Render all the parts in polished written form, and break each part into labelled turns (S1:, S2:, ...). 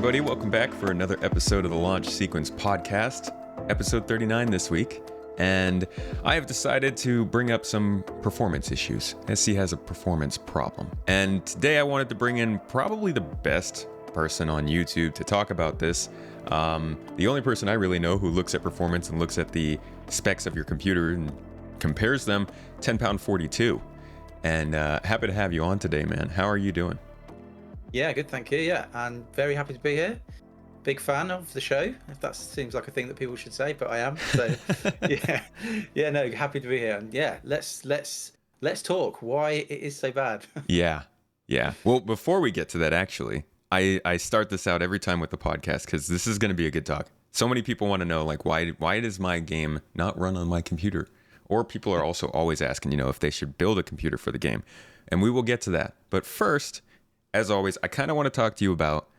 S1: everybody. Welcome back for another episode of the Launch Sequence podcast, episode 39 this week. And I have decided to bring up some performance issues. SC has a performance problem. And today I wanted to bring in probably the best person on YouTube to talk about this. The only person I really know who looks at performance and looks at the specs of your computer and compares them, TenPoundFortyTwo. And happy to have you on today, man. How are you doing?
S2: Yeah, good, thank you. Yeah, and very happy to be here. Big fan of the show, if that seems like a thing that people should say, but I am. So yeah, no, happy to be here. And yeah, let's talk why it is so bad.
S1: Yeah. Well, before we get to that, actually, I start this out every time with the podcast because this is going to be a good talk. So many people want to know, like, why does my game not run on my computer? Or people are also always asking, if they should build a computer for the game. And we will get to that. But first, as always, I kind of want to talk to you about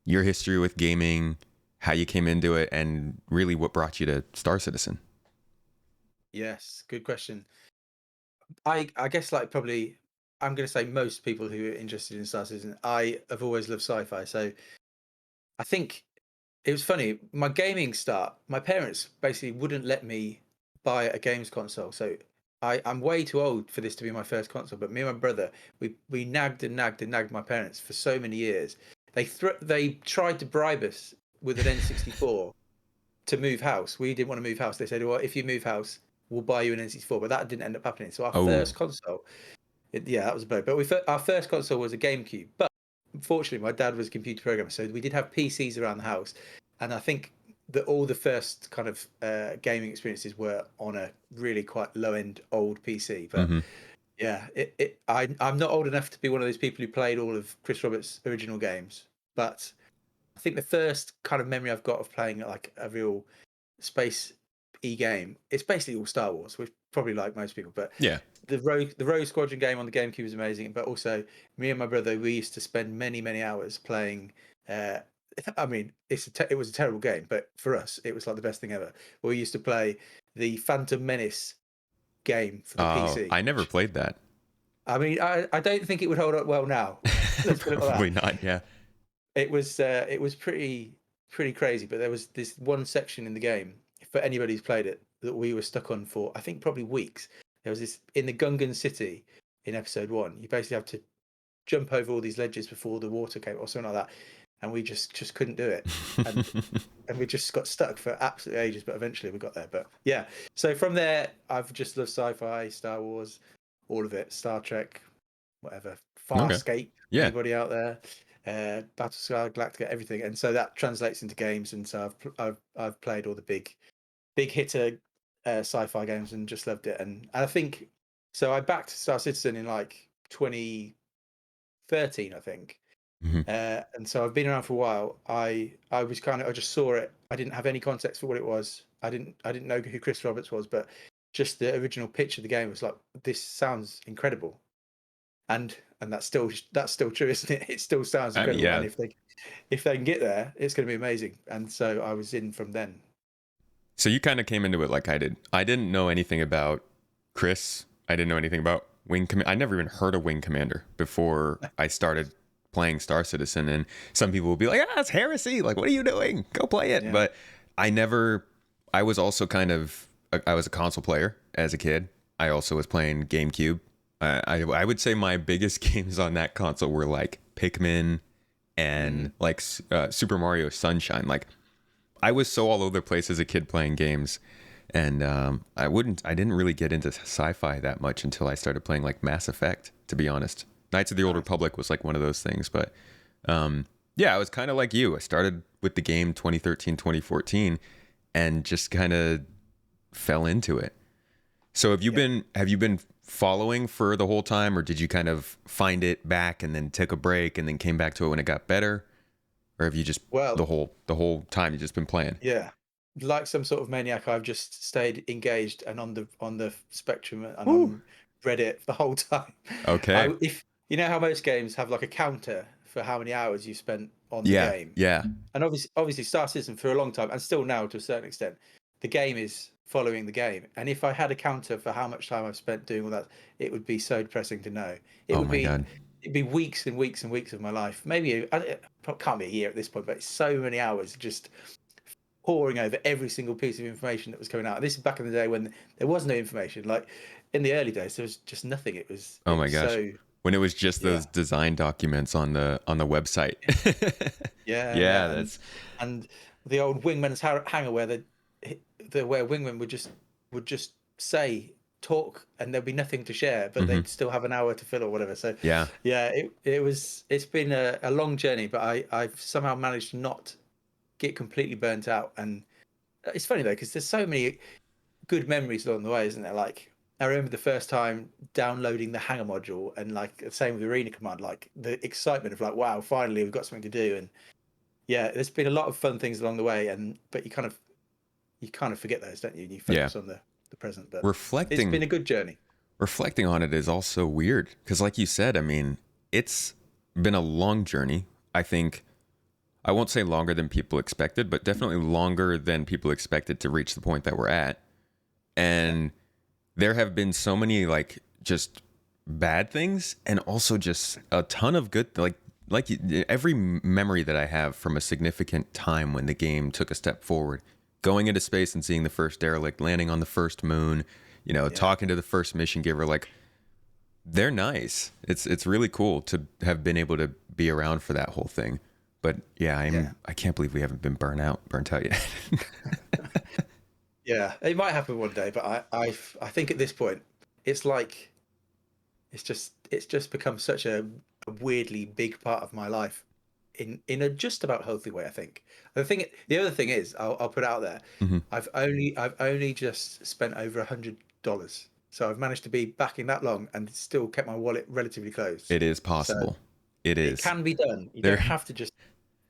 S1: your history with gaming, how you came into it, and really what brought you to Star Citizen.
S2: Yes, good question. I guess probably I'm going to say most people who are interested in Star Citizen, I have always loved sci-fi. So I think it was funny. My gaming start, my parents basically wouldn't let me buy a games console. So I'm way too old for this to be my first console. But me and my brother, we nagged and nagged and nagged my parents for so many years. They tried to bribe us with an N64 to move house. We didn't want to move house. They said, well, if you move house, we'll buy you an N64. But that didn't end up happening. So our first console, that was a blow. But our first console was a GameCube. But unfortunately, my dad was a computer programmer. So we did have PCs around the house. And I think that all the first kind of gaming experiences were on a really quite low-end old PC. But yeah, I'm not old enough to be one of those people who played all of Chris Roberts' original games. But I think the first kind of memory I've got of playing like a real space game, it's basically all Star Wars, which probably like most people. But
S1: yeah,
S2: the Rogue Squadron game on the GameCube was amazing. But also, me and my brother, we used to spend many hours playing. I mean, it was a terrible game, but for us, it was like the best thing ever. We used to play the Phantom Menace game for the PC.
S1: I never played that.
S2: I mean, I don't think it would hold up well now. Let's put it like
S1: Probably
S2: that.
S1: not. Yeah.
S2: It was pretty crazy. But there was this one section in the game, for anybody who's played it, that we were stuck on for I think probably weeks. There was this in the Gungan city in episode 1. You basically have to jump over all these ledges before the water came or something like that. And we just couldn't do it, and we just got stuck for absolute ages. But eventually we got there. But yeah, so from there, I've just loved sci-fi, Star Wars, all of it, Star Trek, whatever, Farscape.
S1: Okay. Yeah.
S2: Anybody out there? Battlestar Galactica, everything. And so that translates into games. And so I've played all the big hitter sci-fi games and just loved it. And I think so. I backed Star Citizen in like 2013, I think. And so I've been around for a while. I just saw it. I didn't have any context for what it was. I didn't know who Chris Roberts was, but just the original pitch of the game was like, this sounds incredible. And that's still true, isn't it? It still sounds incredible.
S1: Yeah.
S2: And if they can get there, it's going to be amazing. And so I was in from then.
S1: So you kind of came into it like I did. I didn't know anything about Chris. I didn't know anything about Wing Commander. I never even heard of Wing Commander before I started playing Star Citizen. And some people will be like, that's heresy. Like, what are you doing? Go play it. Yeah. But I was also I was a console player as a kid. I also was playing GameCube. I would say my biggest games on that console were like Pikmin and like Super Mario Sunshine. Like, I was so all over the place as a kid playing games, and I didn't really get into sci-fi that much until I started playing like Mass Effect, to be honest. Knights of the Old Republic was like one of those things, but yeah, I was kind of like you. I started with the game 2013, 2014, and just kind of fell into it. So have you been following for the whole time, or did you kind of find it back and then took a break and then came back to it when it got better? Or have you just the whole time you've just been playing?
S2: Yeah, like some sort of maniac, I've just stayed engaged and on the spectrum and on Reddit the whole time.
S1: Okay.
S2: If you know how most games have like a counter for how many hours you spent on the game.
S1: Yeah.
S2: And obviously Star Citizen for a long time, and still now to a certain extent, the game is following the game. And if I had a counter for how much time I've spent doing all that, it would be so depressing to know. It would be. it'd be weeks and weeks and weeks of my life. Maybe it can't be a year at this point, but it's so many hours just poring over every single piece of information that was coming out. This is back in the day when there was no information. Like in the early days, there was just nothing.
S1: Oh
S2: It
S1: my
S2: was
S1: gosh.
S2: so
S1: When it was just
S2: yeah,
S1: those design documents on the website. Yeah,
S2: and
S1: that's
S2: and the old wingman's hangar where the where wingmen would just say talk and there'd be nothing to share, but
S1: hmm
S2: they'd still have an hour to fill or whatever. So
S1: yeah.
S2: yeah, it's been a long journey, but I've somehow managed to not get completely burnt out. And it's funny though because there's so many good memories along the way, isn't there? Like I remember the first time downloading the Hangar module, and like the same with Arena Command, like the excitement of like, wow, finally we've got something to do. And yeah, there's been a lot of fun things along the way, and but you kind of forget those, don't you? And you
S1: Yeah.
S2: focus on the present. But it's
S1: Reflecting
S2: been a good journey.
S1: reflecting on it is also weird because like you said, I mean, it's been a long journey. I think I won't say longer than people expected, but definitely longer than people expected to reach the point that we're at.
S2: Yeah,
S1: And there have been so many like just bad things and also just a ton of good every memory that I have from a significant time when the game took a step forward, going into space and seeing the first derelict, landing on the first moon,
S2: yeah,
S1: talking to the first mission giver, like they're nice. It's really cool to have been able to be around for that whole thing. But yeah,
S2: yeah,
S1: I can't believe we haven't been burnt out yet.
S2: yeah. It might happen one day, but I think at this point, it's like it's just become such a weirdly big part of my life in a just about healthy way, I think. The other thing is, I'll put it out there.
S1: hmm
S2: I've only just spent over $100, so I've managed to be backing that long and still kept my wallet relatively closed.
S1: It is
S2: So
S1: possible. It
S2: it
S1: is.
S2: can be done. You don't
S1: There
S2: have to just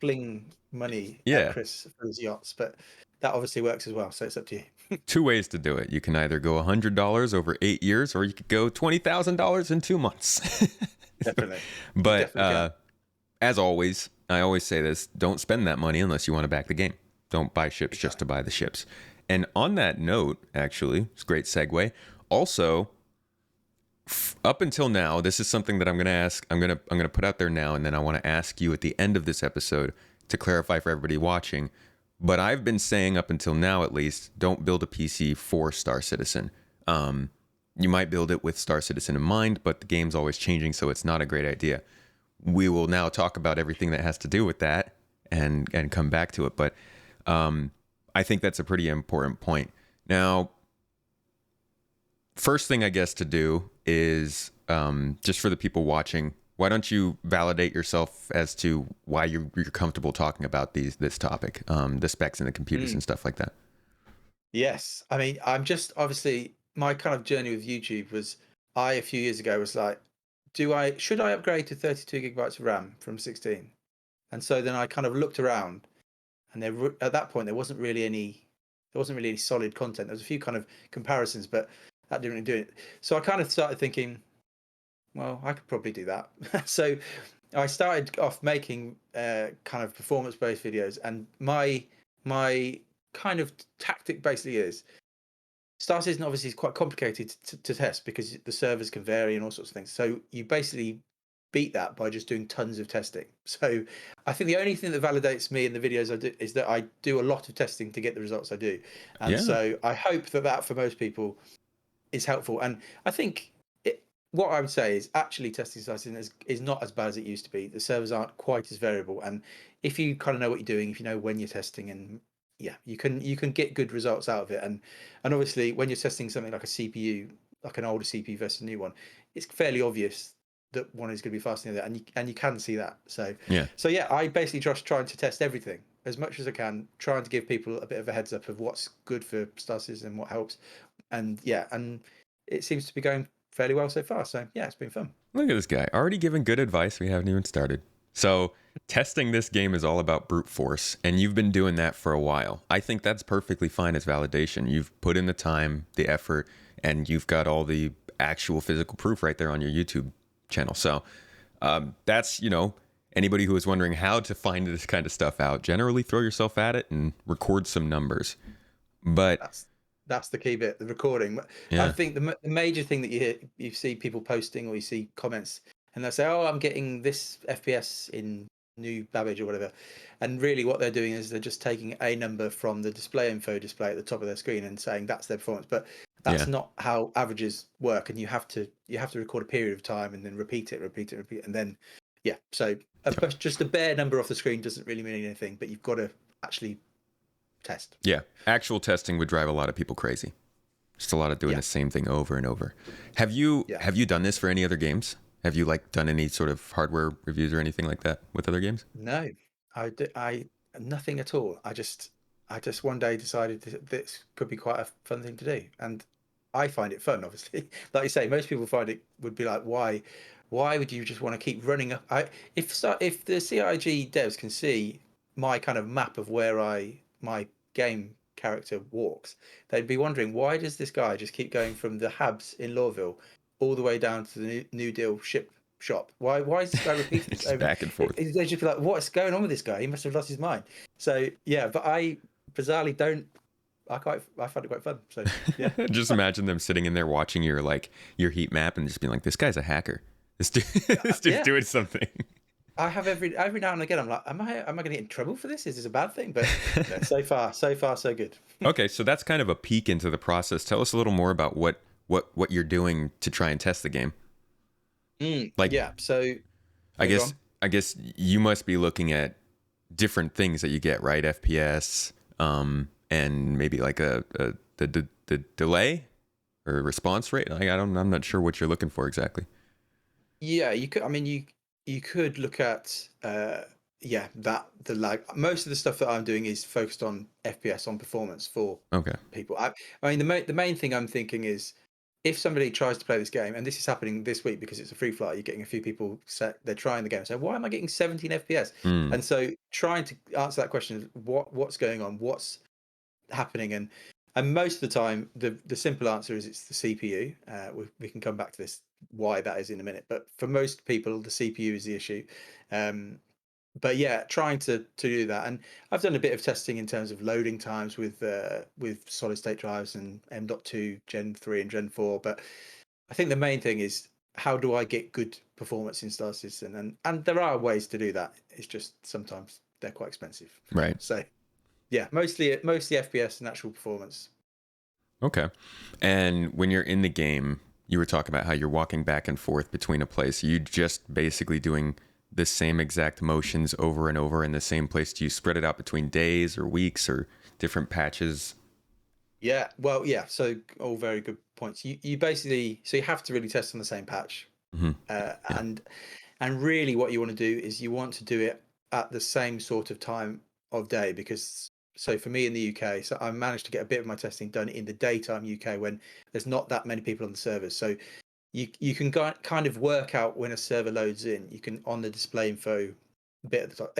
S2: fling money at
S1: yeah.
S2: Chris for his yachts, but that obviously works as well. So it's up to you.
S1: Two ways to do it. You can either go $100 over 8 years, or you could go $20,000 in 2 months.
S2: Definitely, you
S1: But
S2: definitely can.
S1: as always, I always say this: don't spend that money unless you want to back the game. Don't buy ships just to
S2: Exactly.
S1: buy the ships. And on that note, actually, it's a great segue. Also, up until now, this is something that I'm going to ask. I'm gonna put out there now, and then I want to ask you at the end of this episode to clarify for everybody watching. But I've been saying up until now, at least, don't build a PC for Star Citizen. You might build it with Star Citizen in mind, but the game's always changing, so it's not a great idea. We will now talk about everything that has to do with that and come back to it. But I think that's a pretty important point. Now, first thing I guess to do is just for the people watching, why don't you validate yourself as to why you're comfortable talking about this topic, the specs and the computers
S2: Mm.
S1: and stuff like that.
S2: Yes. I mean, I'm just obviously my kind of journey with YouTube was a few years ago was like, should I upgrade to 32 gigabytes of RAM from 16? And so then I kind of looked around, and at that point there wasn't really any solid content. There was a few kind of comparisons, but that didn't really do it. So I kind of started thinking, well, I could probably do that. So I started off making kind of performance-based videos, and my kind of tactic basically is Star Citizen obviously is quite complicated to test because the servers can vary and all sorts of things. So you basically beat that by just doing tons of testing. So I think the only thing that validates me in the videos I do is that I do a lot of testing to get the results I do. And
S1: Yeah,
S2: so I hope that for most people is helpful. And I think what I would say is actually testing Star Citizen is not as bad as it used to be. The servers aren't quite as variable. And if you kind of know what you're doing, if you know when you're testing, and yeah, you can get good results out of it. And obviously when you're testing something like a CPU, like an older CPU versus a new one, it's fairly obvious that one is going to be faster than the other, and you can see that. So
S1: yeah.
S2: so yeah, I basically just trying to test everything as much as I can, trying to give people a bit of a heads up of what's good for Star Citizen and what helps. And yeah, and it seems to be going fairly well so far. So yeah, it's been fun.
S1: Look at this guy already giving good advice. We haven't even started. So testing this game is all about brute force, and you've been doing that for a while. I think that's perfectly fine as validation. You've put in the time, the effort, and you've got all the actual physical proof right there on your YouTube channel. So that's, anybody who is wondering how to find this kind of stuff out, generally throw yourself at it and record some numbers. But
S2: That's the key bit, the recording. I
S1: yeah,
S2: think the major thing that you see people posting or you see comments and they'll say, "Oh, I'm getting this FPS in New Babbage or whatever," and really what they're doing is they're just taking a number from the display info display at the top of their screen and saying that's their performance. But
S1: Yeah.
S2: that's not how averages work, and you have to record a period of time and then repeat it, and then yeah. So just a bare number off the screen doesn't really mean anything, but you've got to actually test.
S1: Yeah. Actual testing would drive a lot of people crazy. Just a lot of doing
S2: Yeah,
S1: the same thing over and over. Have you
S2: yeah.
S1: have you done this for any other games? Have you like done any sort of hardware reviews or anything like that with other games?
S2: No, I nothing at all. I just one day decided this could be quite a fun thing to do, and I find it fun. Obviously, like you say, most people find it would be like, why would you just want to keep running up? If the CIG devs can see my kind of map of where my game character walks, they'd be wondering why does this guy just keep going from the Habs in Lawville all the way down to the New Deal ship shop. Why is this guy repeating this
S1: Just
S2: over?
S1: back and forth.
S2: They just be like, what's going on with this guy? He must have lost his mind. So yeah, but I bizarrely don't. I find it quite fun. So yeah,
S1: Just imagine them sitting in there watching your heat map and just being like, "This guy's a hacker. This dude, this dude's
S2: yeah.
S1: doing something."
S2: I have every now and again. I'm like, am I going to get in trouble for this? Is this a bad thing? But no, so far, so good.
S1: Okay, so that's kind of a peek into the process. Tell us a little more about what you're doing to try and test the game. Like,
S2: Yeah. So
S1: I
S2: go
S1: guess
S2: on.
S1: I guess you must be looking at different things that you get, right? FPS, and maybe like the delay or response rate. Like, I'm not sure what you're looking for exactly.
S2: Yeah, you could. I mean, you could look at yeah, that the lag. Most of the stuff that I'm doing is focused on FPS, on performance for
S1: Okay.
S2: people. I mean, the main thing I'm thinking is if somebody tries to play this game, and this is happening this week because it's a free flight, you're getting a few people set, they're trying the game. So why am I getting 17 FPS?
S1: Mm,
S2: And so trying to answer that question is what's going on, what's happening, and most of the time the simple answer is it's the CPU. We can come back to this why that is in a minute, but for most people the CPU is the issue. But yeah, trying to do that, and I've done a bit of testing in terms of loading times with solid state drives and M.2 Gen 3 and Gen 4. But I think the main thing is how do I get good performance in Star Citizen, and there are ways to do that. It's just sometimes they're quite expensive.
S1: right.
S2: So yeah, mostly FPS and actual performance.
S1: Okay. And when you're in the game, you were talking about how you're walking back and forth between a place. Are you just basically doing the same exact motions over and over in the same place? Do you spread it out between days or weeks or different patches?
S2: Yeah, well, yeah. So all very good points. You basically so you have to really test on the same patch,
S1: Hmm.
S2: uh,
S1: Yeah.
S2: and and really what you want to do is you want to do it at the same sort of time of day because so for me in the UK, so I managed to get a bit of my testing done in the daytime UK when there's not that many people on the servers. So you can kind of work out when a server loads in. You can on the display info bit at the top.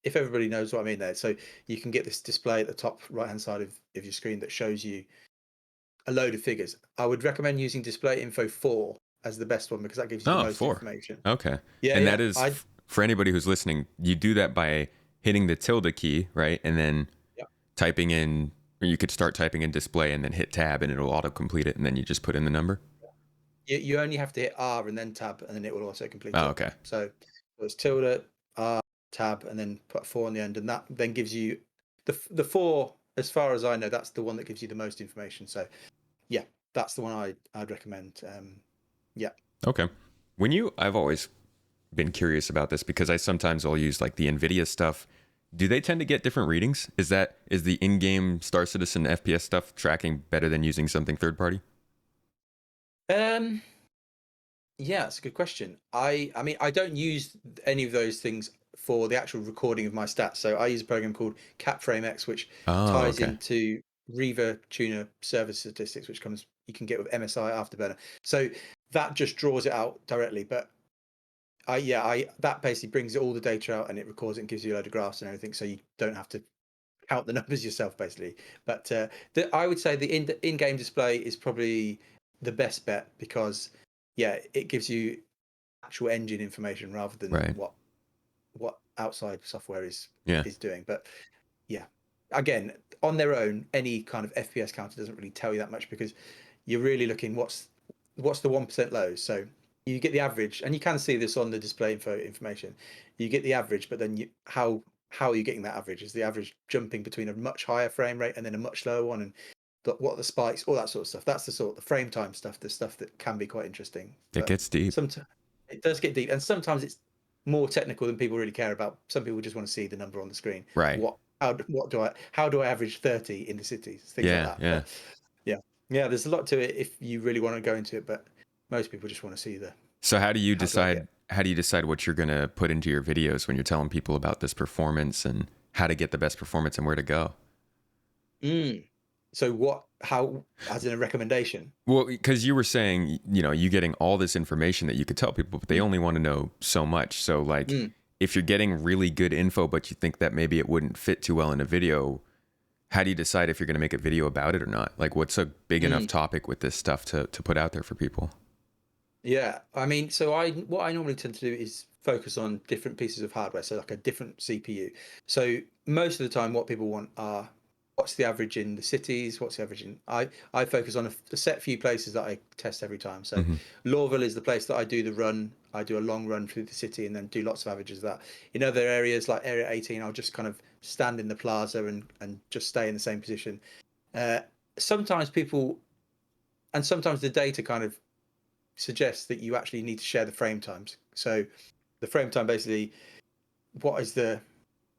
S2: If everybody knows what I mean there, so you can get this display at the top right hand side of your screen that shows you a load of figures. I would recommend using display info 4 as the best one because that gives you the
S1: Oh,
S2: most
S1: four.
S2: information.
S1: Okay.
S2: Yeah,
S1: And that
S2: yeah.
S1: is,
S2: I
S1: for anybody who's listening, you do that by hitting the tilde key, right? And then
S2: yeah.
S1: typing in, or you could start typing in display and then hit tab and it'll auto complete it. And then you just put in the number.
S2: You only have to hit R and then tab, and then it will also complete
S1: Oh,
S2: it.
S1: okay.
S2: So it's tilde, R, tab, and then put 4 on the end, and that then gives you the 4. As far as I know, that's the one that gives you the most information. So yeah, that's the one I'd recommend. Yeah.
S1: Okay. I've always been curious about this because I sometimes will use like the NVIDIA stuff. Do they tend to get different readings? Is the in-game Star Citizen FPS stuff tracking better than using something third party?
S2: Um. Yeah, that's a good question. I mean, I don't use any of those things for the actual recording of my stats. So I use a program called CapFrameX, which
S1: Oh,
S2: ties
S1: okay.
S2: into Reaver Tuner server statistics, which comes you can get with MSI Afterburner. So that just draws it out directly. But I that basically brings all the data out and it records it and gives you a load of graphs and everything, so you don't have to count the numbers yourself, basically. But I would say the in-game display is probably the best bet because yeah, it gives you actual engine information rather than
S1: Right.
S2: what outside software
S1: Yeah.
S2: is doing. But yeah, again, on their own, any kind of FPS counter doesn't really tell you that much because you're really looking what's the 1% lows. So you get the average, and you can see this on the display information. You get the average, but then how are you getting that average? Is the average jumping between a much higher frame rate and then a much lower one, and what are the spikes, all that sort of stuff? That's the frame time stuff, the stuff that can be quite interesting.
S1: It
S2: But
S1: gets deep.
S2: sometimes it does get deep, and sometimes it's more technical than people really care about. Some people just want to see the number on the screen.
S1: Right.
S2: How do I average 30 in the cities? Things like
S1: Yeah.
S2: that.
S1: Yeah.
S2: But yeah, yeah, there's a lot to it if you really want to go into it, but most people just want to see the
S1: So how do you
S2: how do I get.
S1: decide what you're going to put into your videos when you're telling people about this performance and how to get the best performance and where to go?
S2: Mm. So what? How? As in a recommendation?
S1: Well, because you were saying, you getting all this information that you could tell people, but they
S2: Mm.
S1: only want to know so much. So, like,
S2: Mm.
S1: if you're getting really good info, but you think that maybe it wouldn't fit too well in a video, how do you decide if you're going to make a video about it or not? Like, what's a big enough
S2: Mm.
S1: topic with this stuff to put out there for people?
S2: Yeah, I mean, so what I normally tend to do is focus on different pieces of hardware, so like a different CPU. So most of the time, what people want are what's the average in the cities, what's the average in. I focus on a set few places that I test every time. So
S1: Hmm.
S2: Lawville is the place that I do the run. I do a long run through the city and then do lots of averages of that. In other areas like Area 18, I'll just kind of stand in the plaza and just stay in the same position. Uh, sometimes people and sometimes the data kind of suggests that you actually need to share the frame times. So the frame time basically, what is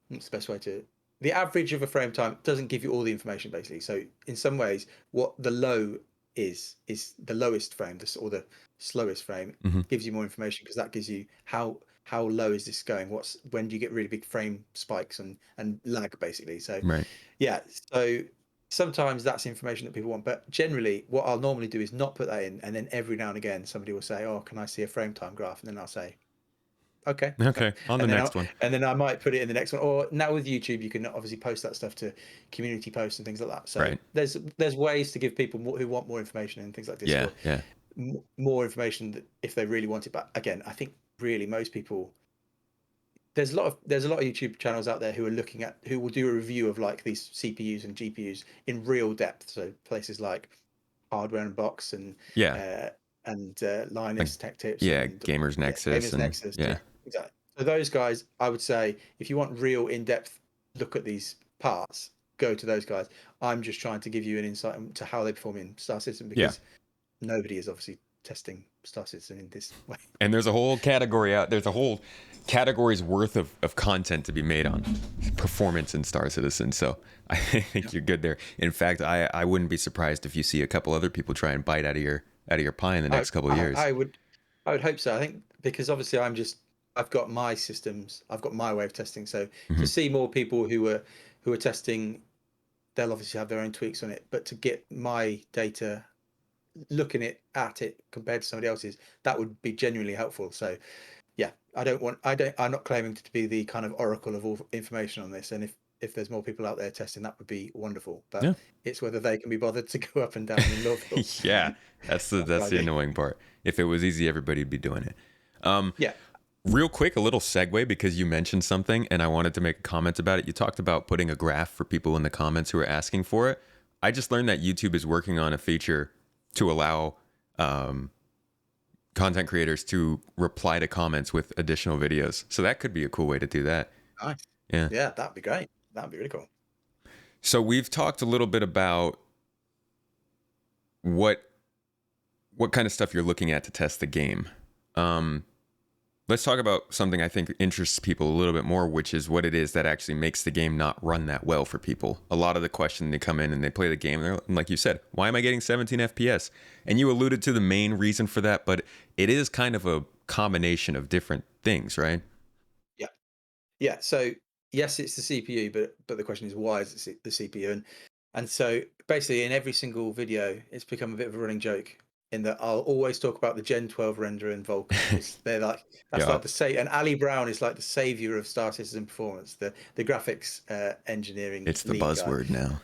S2: what's the best way to the average of a frame time doesn't give you all the information basically. So in some ways, what the low is the lowest frame, or the slowest frame
S1: Hmm.
S2: gives you more information because that gives you how low is this going? What's when do you get really big frame spikes and lag basically? So
S1: Right.
S2: yeah, so sometimes that's information that people want, but generally, what I'll normally do is not put that in, and then every now and again, somebody will say, "Oh, can I see a frame time graph?" And then I'll say, "Okay,"
S1: Okay. On the
S2: and then
S1: next one.
S2: I might put it in the next one. Or now with YouTube, you can obviously post that stuff to community posts and things like that. So
S1: Right.
S2: there's ways to give people who want more information and things like
S1: Yeah.
S2: Discord
S1: Yeah.
S2: more information that if they really want it. But again, I think really most people there's a lot of YouTube channels out there who will do a review of like these CPUs and GPUs in real depth. So places like Hardware and Box
S1: Yeah.
S2: uh, and
S1: Like,
S2: Linus Tech Tips
S1: yeah.
S2: and
S1: Gamers
S2: yeah,
S1: Nexus
S2: Gamers
S1: and
S2: Nexus.
S1: yeah.
S2: Yeah, exactly. So those guys, I would say, if you want real in-depth look at these parts, go to those guys. I'm just trying to give you an insight into how they perform in Star Citizen
S1: Yeah.
S2: because nobody is obviously testing Star Citizen in this way.
S1: And there's a whole category out. There's a whole category's worth of content to be made on performance in Star Citizen. So I think you're good there. In fact, I wouldn't be surprised if you see a couple other people try and bite out of your pie in the
S2: I,
S1: next couple of
S2: I,
S1: years.
S2: I would I would hope so. I think because obviously I've got my systems, I've got my way of testing. So to
S1: Hmm.
S2: see more people who are testing, they'll obviously have their own tweaks on it. But to get my data, looking at it compared to somebody else's, that would be genuinely helpful. So yeah, I'm not claiming to be the kind of oracle of all information on this. And if there's more people out there testing, that would be wonderful. But
S1: Yeah.
S2: it's whether they can be bothered to go up and down in Lawville.
S1: Yeah.
S2: That's the
S1: That's the
S2: idea.
S1: annoying part. If it was easy, everybody'd be doing it. Um,
S2: Yeah.
S1: Real quick, a little segue because you mentioned something and I wanted to make a comment about it. You talked about putting a graph for people in the comments who are asking for it. I just learned that YouTube is working on a feature to allow um, content creators to reply to comments with additional videos. So that could be a cool way to do that.
S2: Nice.
S1: Yeah.
S2: Yeah, that'd be great. That'd be really cool.
S1: So we've talked a little bit about what kind of stuff you're looking at to test the game. Um, let's talk about something I think interests people a little bit more, which is what it is that actually makes the game not run that well for people. A lot of the question, they come in and they play the game, and like you said, why am I getting 17 FPS? And you alluded to the main reason for that, but it is kind of a combination of different things, right?
S2: Yeah. Yeah. So yes, it's the CPU, but the question is why is it the CPU? And so basically in every single video, it's become a bit of a running joke in that I'll always talk about the Gen 12 render and Vulkan because they're like that's
S1: Yeah,
S2: like and Ali Brown is like the savior of Star Citizen performance, the graphics engineering
S1: it's the
S2: lead guy.
S1: buzzword now.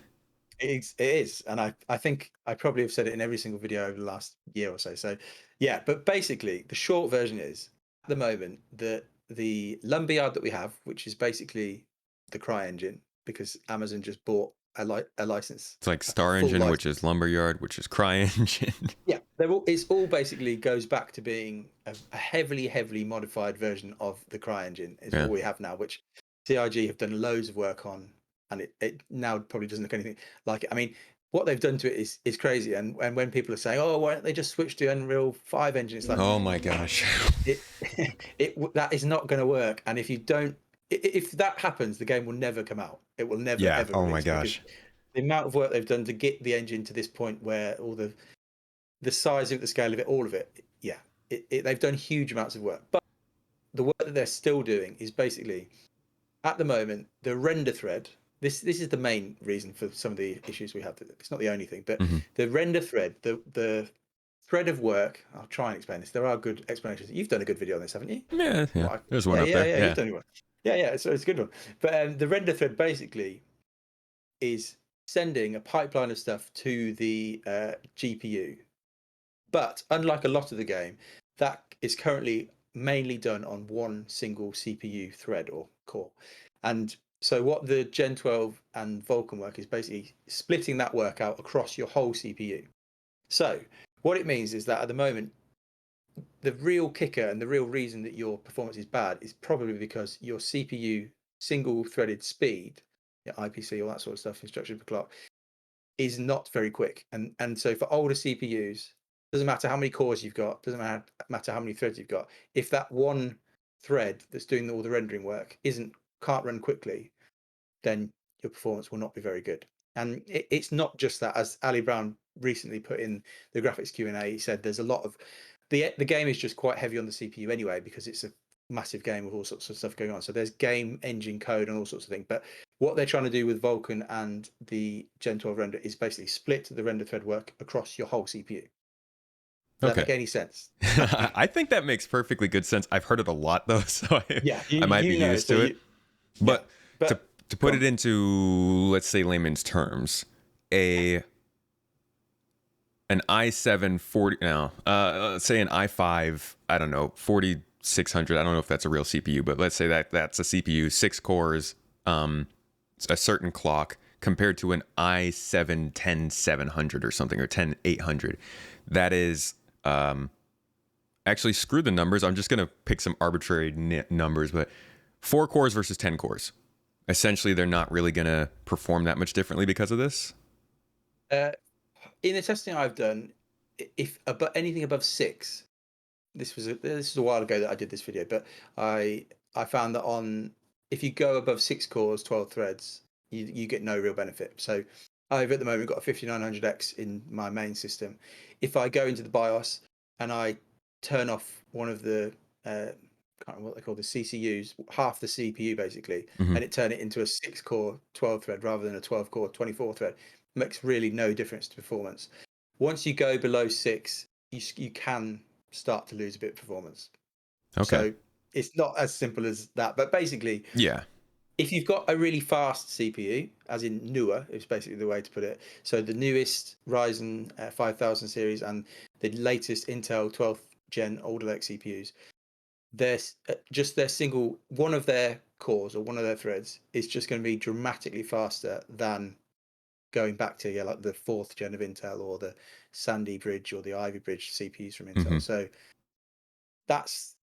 S2: It is, and I think I probably have said it in every single video over the last year or so. So, yeah, but basically, the short version is at the moment the lumberyard that we have, which is basically the Cry engine, because Amazon just bought a license,
S1: It's like
S2: a
S1: Star
S2: full
S1: Engine, which is
S2: license.
S1: Lumberyard, which is CryEngine.
S2: Yeah, it's all basically goes back to being a heavily modified version of the CryEngine is
S1: Yeah.
S2: what we have now, which CIG have done loads of work on, and it now probably doesn't look anything like it. I mean, what they've done to it is crazy. And when people are saying, "Oh, why don't they just switch to Unreal 5 engine?" It's like
S1: Oh my gosh.
S2: it that is not going to work. And if you don't, if that happens, the game will never come out. It will never
S1: Yeah.
S2: ever
S1: Oh my
S2: release because
S1: gosh.
S2: the amount of work they've done to get the engine to this point where all the size of it, the scale of it, all of it, yeah, they've done huge amounts of work. But the work that they're still doing is basically, at the moment, the render thread. This is the main reason for some of the issues we have. It's not the only thing, but
S1: Hmm.
S2: the render thread, the thread of work. I'll try and explain this. There are good explanations. You've done a good video on this, haven't you?
S1: Yeah. Yeah.
S2: Well,
S1: There's one up there.
S2: You've
S1: Yeah.
S2: done one. Yeah. So it's a good one. But the render thread basically is sending a pipeline of stuff to the GPU. But unlike a lot of the game, that is currently mainly done on one single CPU thread or core. And so what the Gen 12 and Vulkan work is basically splitting that work out across your whole CPU. So what it means is that at the moment, the real kicker and the real reason that your performance is bad is probably because your CPU single threaded speed, your IPC, all that sort of stuff, instruction per clock, is not very quick. And so for older CPUs, doesn't matter how many cores you've got, doesn't matter how many threads you've got. If that one thread that's doing all the rendering work can't run quickly, then your performance will not be very good. And it's not just that, as Ali Brown recently put in the graphics Q&A, he said there's a lot of the game is just quite heavy on the CPU anyway because it's a massive game with all sorts of stuff going on. So there's game engine code and all sorts of things. But what they're trying to do with Vulkan and the Gen 12 render is basically split the render thread work across your whole CPU. Does that
S1: Okay.
S2: make any sense?
S1: I think that makes perfectly good sense. I've heard it a lot though, so
S2: Yeah,
S1: I might be used
S2: so
S1: to it.
S2: yeah,
S1: But to
S2: but
S1: to
S2: go
S1: put it
S2: on.
S1: into, let's say, layman's terms, a an i7 40 now, let's say an i5, I don't know, 4600. I don't know if that's a real CPU, but let's say that's a CPU, 6 cores, a certain clock compared to an i7 10700 or something, or 10800. That is, actually, screw the numbers. I'm just going to pick some arbitrary numbers, but 4 cores versus 10 cores. Essentially, they're not really going to perform that much differently because of this.
S2: Uh, in the testing I've done, if about anything above 6, this was a while ago that I did this video, but I found that on if you go above 6 cores, 12 threads, you get no real benefit. So I've at the moment got a 5900X in my main system. If I go into the BIOS and I turn off one of the can't remember what they call the CCUs, half the CPU basically,
S1: Hmm.
S2: and it turn it into a 6 core 12 thread rather than a 12 core 24 thread, makes really no difference to performance. Once you go below 6, you can start to lose a bit of performance.
S1: Okay.
S2: So it's not as simple as that. But basically,
S1: Yeah.
S2: if you've got a really fast CPU, as in newer, is basically the way to put it. So the newest Ryzen 5000 series and the latest Intel 12th gen Alder Lake CPUs, just their single one of their cores or one of their threads is just going to be dramatically faster than going back to like the 4th gen of Intel or the Sandy Bridge or the Ivy Bridge CPUs from
S1: Hmm.
S2: Intel. So that's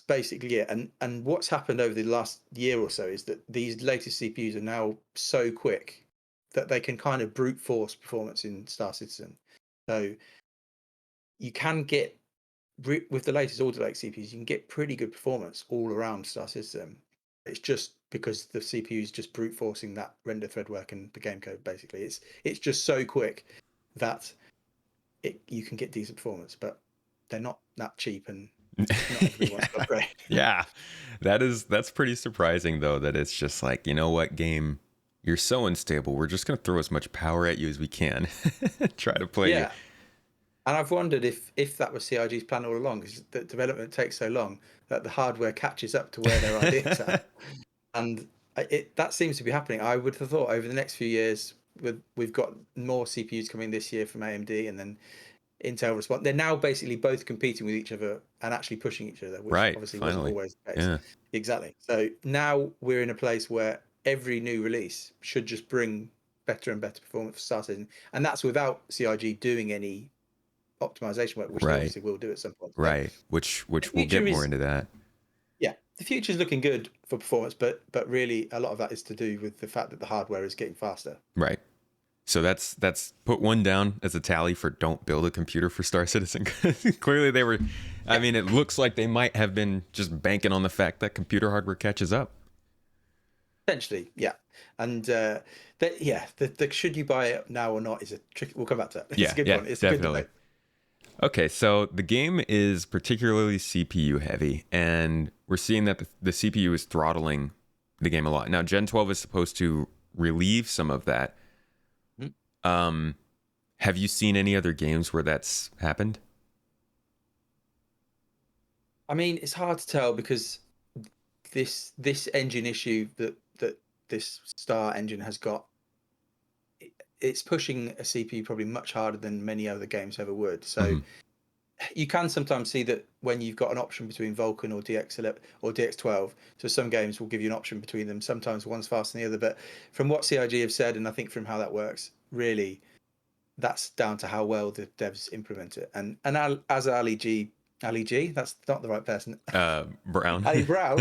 S2: basically it. And what's happened over the last year or so is that these latest CPUs are now so quick that they can kind of brute force performance in Star Citizen. So you can get with the latest Alder Lake CPUs, you can get pretty good performance all around Star Citizen. It's just because the CPU is just brute forcing that render thread work and the game code. Basically, it's just so quick that you can get decent performance, but they're not that cheap, and not everybody wants to
S1: Yeah.
S2: upgrade.
S1: Yeah. That's pretty surprising though, that it's just like, you know what, game, you're so unstable. We're just going to throw as much power at you as we can. Try to play you.
S2: Yeah, and I've wondered if that was CIG's plan all along, because the development takes so long that the hardware catches up to where their ideas are, and that seems to be happening. I would have thought over the next few years, we've got more CPUs coming this year from AMD, and then Intel respond. They're now basically both competing with each other and actually pushing each other, which
S1: Right.
S2: obviously wasn't
S1: Finally.
S2: always the case.
S1: Yeah.
S2: Exactly. So now we're in a place where every new release should just bring better and better performance for Star Citizen, and that's without CIG doing any optimization work, which they
S1: Right.
S2: obviously will do at some point. So
S1: Right. Which
S2: the
S1: we'll get
S2: future
S1: more
S2: is,
S1: into that.
S2: yeah, the future is looking good for performance, but really a lot of that is to do with the fact that the hardware is getting faster.
S1: Right. So that's put one down as a tally for don't build a computer for Star Citizen. Clearly they were. I
S2: Yeah,
S1: mean, it looks like they might have been just banking on the fact that computer hardware catches up.
S2: potentially, yeah, and the should you buy it now or not is a tricky. We'll come back to that. It's a
S1: Yeah.
S2: good
S1: Yeah.
S2: one. It's a good
S1: Definitely.
S2: debate.
S1: Okay, so the game is particularly CPU heavy, and we're seeing that the CPU is throttling the game a lot. Now, Gen 12 is supposed to relieve some of that.
S2: Mhm.
S1: Um, have you seen any other games where that's happened?
S2: I mean, it's hard to tell because this engine issue that this Star engine has got, it's pushing a CPU probably much harder than many other games ever would. So
S1: Hmm.
S2: you can sometimes see that when you've got an option between Vulkan or DX11 or DX12. So some games will give you an option between them. Sometimes one's faster than the other. But from what CIG have said, and I think from how that works, really, that's down to how well the devs implement it. And as Ali G, that's not the right person.
S1: Brown.
S2: Ali Brown,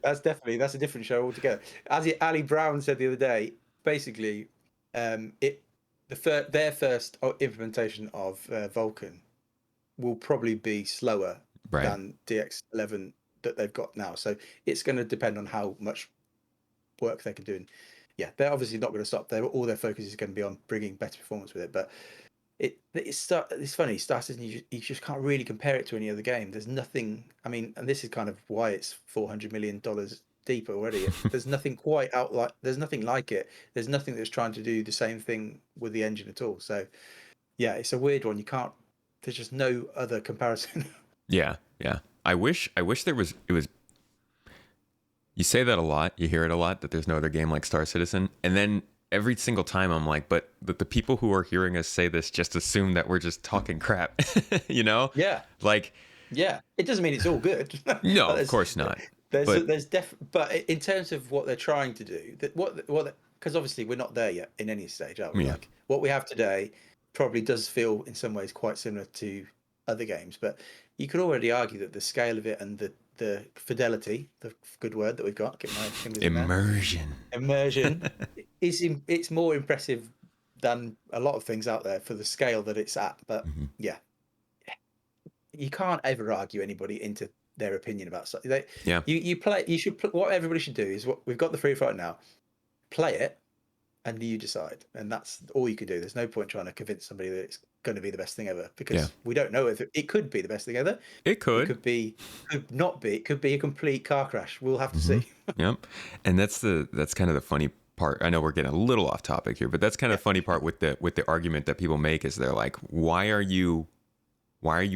S2: that's a different show altogether. As Ali Brown said the other day, basically, it their first implementation of Vulkan will probably be slower
S1: Right.
S2: than DX11 that they've got now. So it's going to depend on how much work they can do. And yeah, they're obviously not going to stop. All their focus is going to be on bringing better performance with it. But it's funny. Star Citizen, you just can't really compare it to any other game. There's nothing. I mean, and this is kind of why it's $400 million deep already. There's nothing quite out like. There's nothing like it. There's nothing that's trying to do the same thing with the engine at all. So yeah, it's a weird one. You can't. There's just no other comparison.
S1: Yeah. Yeah. I wish there was. It was. You say that a lot. You hear it a lot that there's no other game like Star Citizen, and then every single time I'm like, but the people who are hearing us say this just assume that we're just talking crap. You know,
S2: Yeah,
S1: like
S2: yeah. It doesn't mean it's all good. But
S1: no, of course not. But
S2: but in terms of what they're trying to do, that what because obviously we're not there yet in any stage, are we?
S1: yeah.
S2: Like what we have today probably does feel in some ways quite similar to other games, but you could already argue that the scale of it and the fidelity, the good word that we've got, get my fingers in there,
S1: Immersion.
S2: immersion, it's more impressive than a lot of things out there for the scale that it's at. But
S1: Hmm.
S2: yeah, you can't ever argue anybody into their opinion about something.
S1: Yeah.
S2: You play. You should. What everybody should do is what we've got the free fight now. Play it, and you decide. And that's all you can do. There's no point trying to convince somebody that it's going to be the best thing ever
S1: Yeah.
S2: because we don't know if it could be the best thing ever.
S1: It
S2: It
S1: could.
S2: could be, could not be. It could be a complete car crash. We'll have to
S1: Hmm.
S2: see.
S1: Yep. And that's kind of the funny part. I know we're getting a little off topic here, but that's kind of
S2: Yeah.
S1: the funny part with the argument that people make is they're like, why are you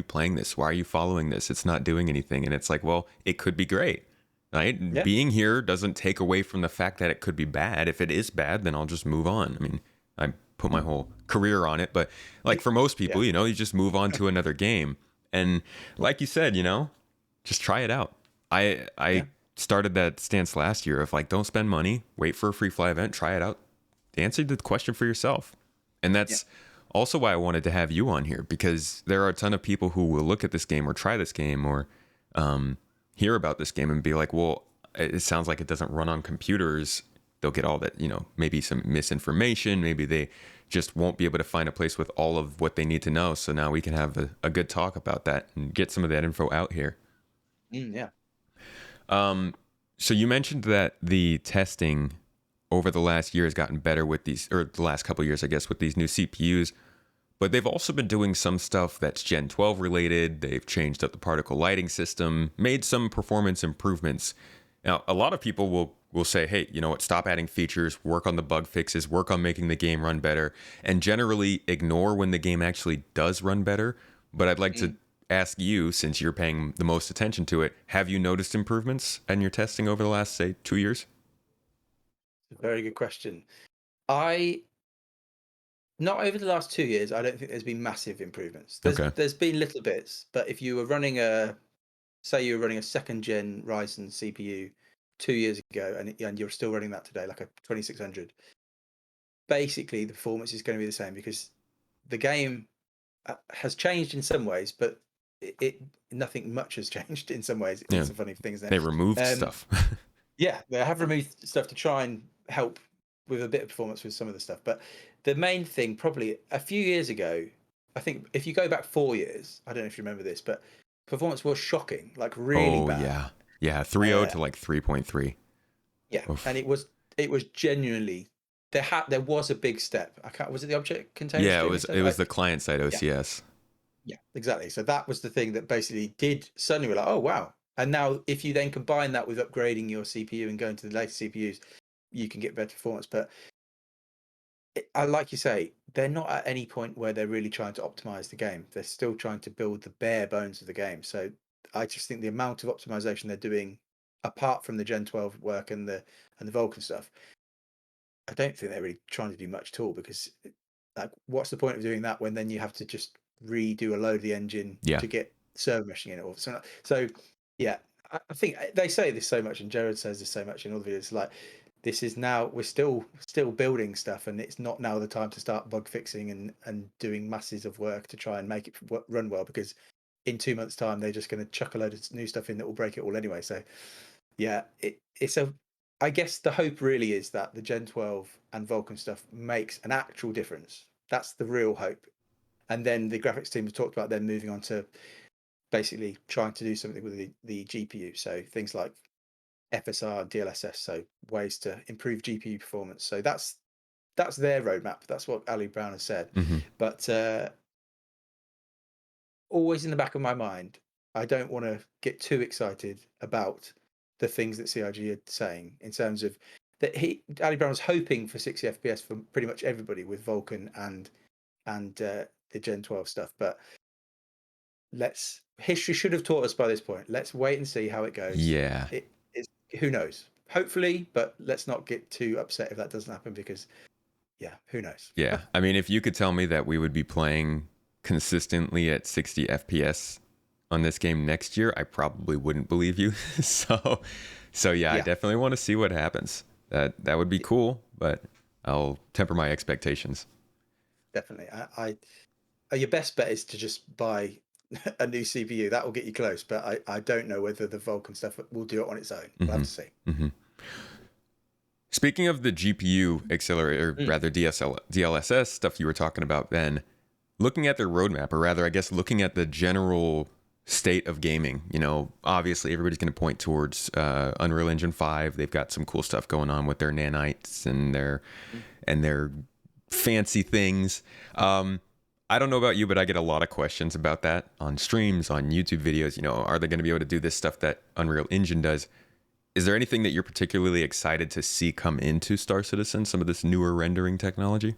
S1: playing this? Why are you following this? It's not doing anything. And it's like, well, it could be great. Right?
S2: Yeah.
S1: Being here doesn't take away from the fact that it could be bad. If it is bad, then I'll just move on. I mean, I put my whole career on it, but like for most
S2: Yeah.
S1: people, you just move on to another game. And like you said, just try it out. I
S2: Yeah.
S1: started that stance last year of like, don't spend money, wait for a free fly event, try it out, answer the question for yourself. And
S2: Yeah.
S1: that's also why I wanted to have you on here because there are a ton of people who will look at this game or try this game or hear about this game and be like, well, it sounds like it doesn't run on computers. They'll get all that, maybe some misinformation. Maybe they just won't be able to find a place with all of what they need to know. So now we can have a good talk about that and get some of that info out here.
S2: Yeah.
S1: So you mentioned that the testing over the last year has gotten better with these, or the last couple of years, I guess, with these new CPUs. But they've also been doing some stuff that's Gen 12 related. They've changed up the particle lighting system, made some performance improvements. Now, a lot of people will say, hey, you know what, stop adding features, work on the bug fixes, work on making the game run better, and generally ignore when the game actually does run better. But I'd like to ask you, since you're paying the most attention to it, have you noticed improvements in your testing over the last, say, 2 years?
S2: Very good question. I Not over the last 2 years. I don't think there's been massive improvements.
S1: Okay.
S2: There's been little bits, but if you were running say you were running a second gen Ryzen CPU 2 years ago, and you're still running that today, like a 2600, basically the performance is going to be the same because the game has changed in some ways, but it nothing much has changed in some ways.
S1: Yeah,
S2: It's a funny thing, isn't
S1: they
S2: it?
S1: removed stuff.
S2: Yeah, they have removed stuff to try and help with a bit of performance with some of the stuff. But the main thing, probably a few years ago, I think if you go back 4 years, I don't know if you remember this, but performance was shocking, like really
S1: Oh
S2: bad.
S1: yeah, yeah, 3.0 to like 3.3.
S2: Yeah, and
S1: Oof.
S2: it was genuinely there was a big step. I can't was it the object container
S1: Yeah, it
S2: streaming
S1: was
S2: stuff?
S1: it was the client side
S2: Yeah,
S1: OCS.
S2: yeah, exactly. So that was the thing that basically did suddenly we're like, oh wow. And now if you then combine that with upgrading your CPU and going to the latest CPUs, you can get better performance. But I like you say, they're not at any point where they're really trying to optimize the game. They're still trying to build the bare bones of the game. So I just think the amount of optimization they're doing, apart from the Gen 12 work and the Vulkan stuff, I don't think they're really trying to do much at all because like what's the point of doing that when then you have to just redo a load of the engine
S1: Yeah.
S2: to get server meshing in it or something. So yeah, I think they say this so much and Jared says this so much in all the videos like this is now we're still building stuff and it's not now the time to start bug fixing and doing masses of work to try and make it run well because in 2 months time they're just going to chuck a load of new stuff in that will break it all anyway. So yeah, it's a. I guess the hope really is that the Gen 12 and Vulkan stuff makes an actual difference. That's the real hope. And then the graphics team have talked about them moving on to basically trying to do something with the GPU. So things like FSR and DLSS, so ways to improve GPU performance. So that's their roadmap. That's what Ali Brown has said.
S1: Hmm.
S2: But always in the back of my mind, I don't want to get too excited about the things that CIG are saying in terms of that Ali Brown was hoping for 60 FPS for pretty much everybody with Vulkan and the Gen 12 stuff. But history should have taught us by this point. Let's wait and see how it goes.
S1: Yeah.
S2: It's who knows. Hopefully, but let's not get too upset if that doesn't happen because yeah, who knows?
S1: Yeah. I mean, if you could tell me that we would be playing consistently at 60 FPS on this game next year, I probably wouldn't believe you. So yeah, I
S2: Yeah,
S1: definitely want to see what happens. That would be cool, but I'll temper my expectations.
S2: definitely. Your best bet is to just buy a new CPU. That will get you close, but I don't know whether the Vulkan stuff will do it on its own. We'll have
S1: Hmm.
S2: to see.
S1: Hmm. Speaking of the GPU accelerator,
S2: Mm.
S1: rather DLSS stuff you were talking about, then looking at their roadmap, or rather, I guess, looking at the general state of gaming, obviously everybody's going to point towards Unreal Engine 5. They've got some cool stuff going on with their nanites and their fancy things. I don't know about you, but I get a lot of questions about that on streams, on YouTube videos. Are they going to be able to do this stuff that Unreal Engine does? Is there anything that you're particularly excited to see come into Star Citizen, some of this newer rendering technology?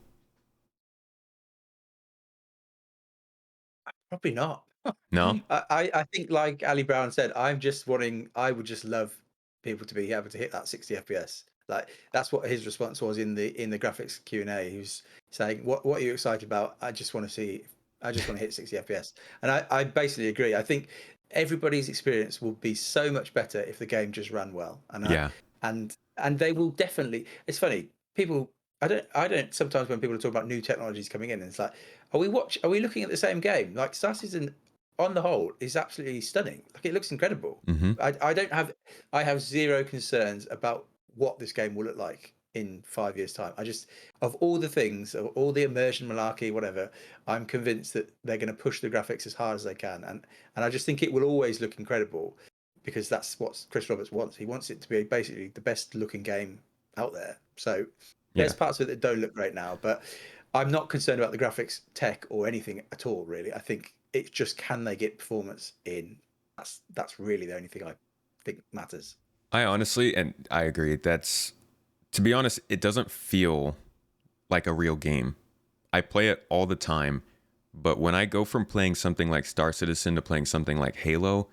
S2: Probably not.
S1: No?
S2: I think, like Ali Brown said, I would just love people to be able to hit that 60 FPS. Like that's what his response was in the graphics Q&A. He was saying, "What are you excited about? I just want to hit 60 FPS." And I basically agree. I think everybody's experience will be so much better if the game just ran well.
S1: Yeah.
S2: And they will definitely. It's funny. People I don't sometimes when people talk about new technologies coming in, and it's like, are we looking at the same game? Like Star Citizen on the whole is absolutely stunning. Like it looks incredible.
S1: Hmm.
S2: I don't have I have zero concerns about what this game will look like in 5 years' time. I just of all the things, of all the immersion malarkey, whatever, I'm convinced that they're going to push the graphics as hard as they can, and I just think it will always look incredible because that's what Chris Roberts wants. He wants it to be basically the best looking game out there. So
S1: Yeah.
S2: there's parts of it that don't look great now, but I'm not concerned about the graphics tech or anything at all, really. I think it's just can they get performance in? That's really the only thing I think matters.
S1: I honestly, and I agree, to be honest, it doesn't feel like a real game. I play it all the time, but when I go from playing something like Star Citizen to playing something like Halo,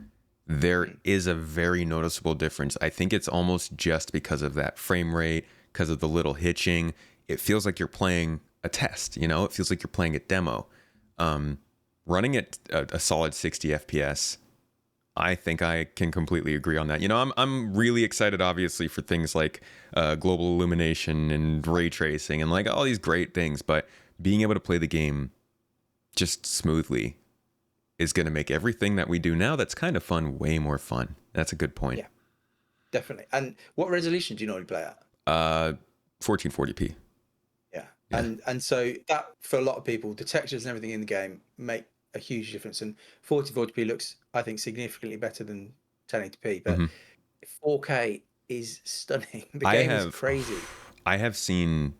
S1: there
S2: Mm.
S1: is a very noticeable difference. I think it's almost just because of that frame rate, because of the little hitching. It feels like you're playing a test, it feels like you're playing a demo. Running at a solid 60 FPS, I think I can completely agree on that. You know, I'm really excited, obviously, for things like global illumination and ray tracing and like all these great things. But being able to play the game just smoothly is going to make everything that we do now that's kind of fun way more fun. That's a good point.
S2: Yeah, definitely. And what resolution do you normally play at?
S1: 1440p.
S2: Yeah.
S1: Yeah.
S2: And so that, for a lot of people, the textures and everything in the game make a huge difference. And 4040p looks, I think, significantly better than 1080p. But
S1: hmm
S2: 4K is stunning. The
S1: I
S2: game is
S1: have
S2: crazy.
S1: I have seen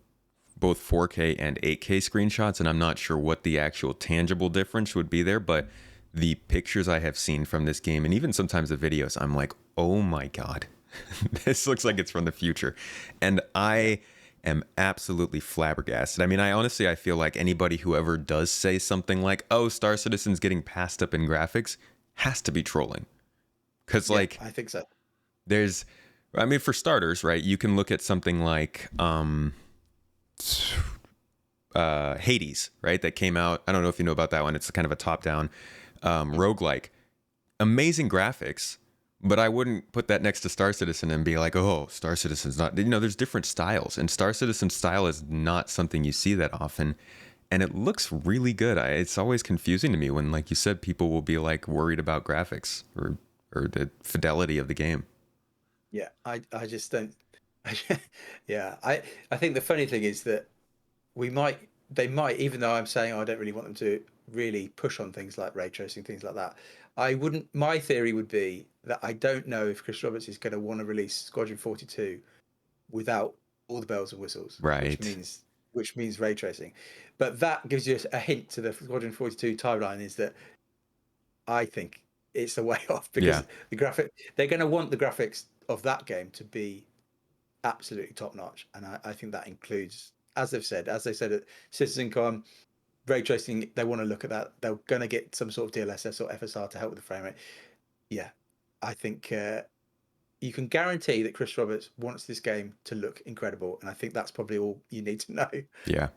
S1: both 4K and 8K screenshots, and I'm not sure what the actual tangible difference would be there, but the pictures I have seen from this game, and even sometimes the videos, I'm like, oh my God, this looks like it's from the future. And I am absolutely flabbergasted. I mean, I feel like anybody who ever does say something like, oh, Star Citizen's getting passed up in graphics has to be trolling. Because,
S2: Yeah,
S1: like,
S2: I think so.
S1: there's, I mean, for starters, right, you can look at something like, Hades, right? That came out. I don't know if you know about that one. It's kind of a top-down roguelike. Amazing graphics, but I wouldn't put that next to Star Citizen and be like, oh, Star Citizen's not. You know, there's different styles, and Star Citizen's style is not something you see that often. And it looks really good. It's always confusing to me when, like you said, people will be like worried about graphics or the fidelity of the game.
S2: Yeah, I just don't. Yeah, I think the funny thing is that they might, even though I'm saying, oh, I don't really want them to really push on things like ray tracing, things like that. I wouldn't. My theory would be that I don't know if Chris Roberts is going to want to release Squadron 42 without all the bells and whistles,
S1: Right.
S2: which means ray tracing. But that gives you a hint to the Squadron 42 timeline, is that I think it's a way off,
S1: Yeah.
S2: because they're going to want the graphics of that game to be absolutely top notch, and I think that includes, as they said at CitizenCon, ray tracing. They want to look at that. They're going to get some sort of DLSS or FSR to help with the frame rate. Yeah, I think you can guarantee that Chris Roberts wants this game to look incredible, and I think that's probably all you need to know.
S1: Yeah.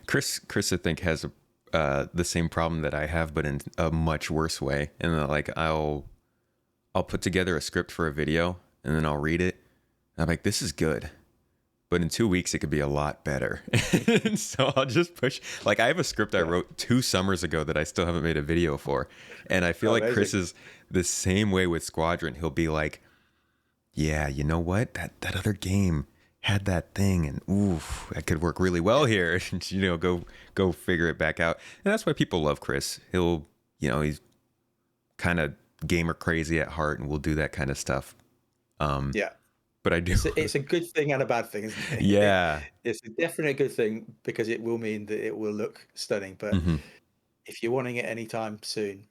S1: Chris, I think has the same problem that I have, but in a much worse way. And like I'll put together a script for a video, and then I'll read it. And I'm like, this is good, but in 2 weeks it could be a lot better. And so I'll just push. Like I have a script I wrote 2 summers ago that I still haven't made a video for, and I feel
S2: Oh,
S1: like Chris
S2: amazing.
S1: is the same way with Squadron. He'll be like, yeah, you know what? That other game had that thing, and ooh, that could work really well here. And, you know, go figure it back out. And that's why people love Chris. He'll, you know, he's kind of gamer crazy at heart, and will do that kind of stuff.
S2: Yeah,
S1: But I do,
S2: it's a good thing and a bad thing, isn't it?
S1: yeah,
S2: It's a definite good thing because it will mean that it will look stunning. But
S1: hmm
S2: if you're wanting it anytime soon,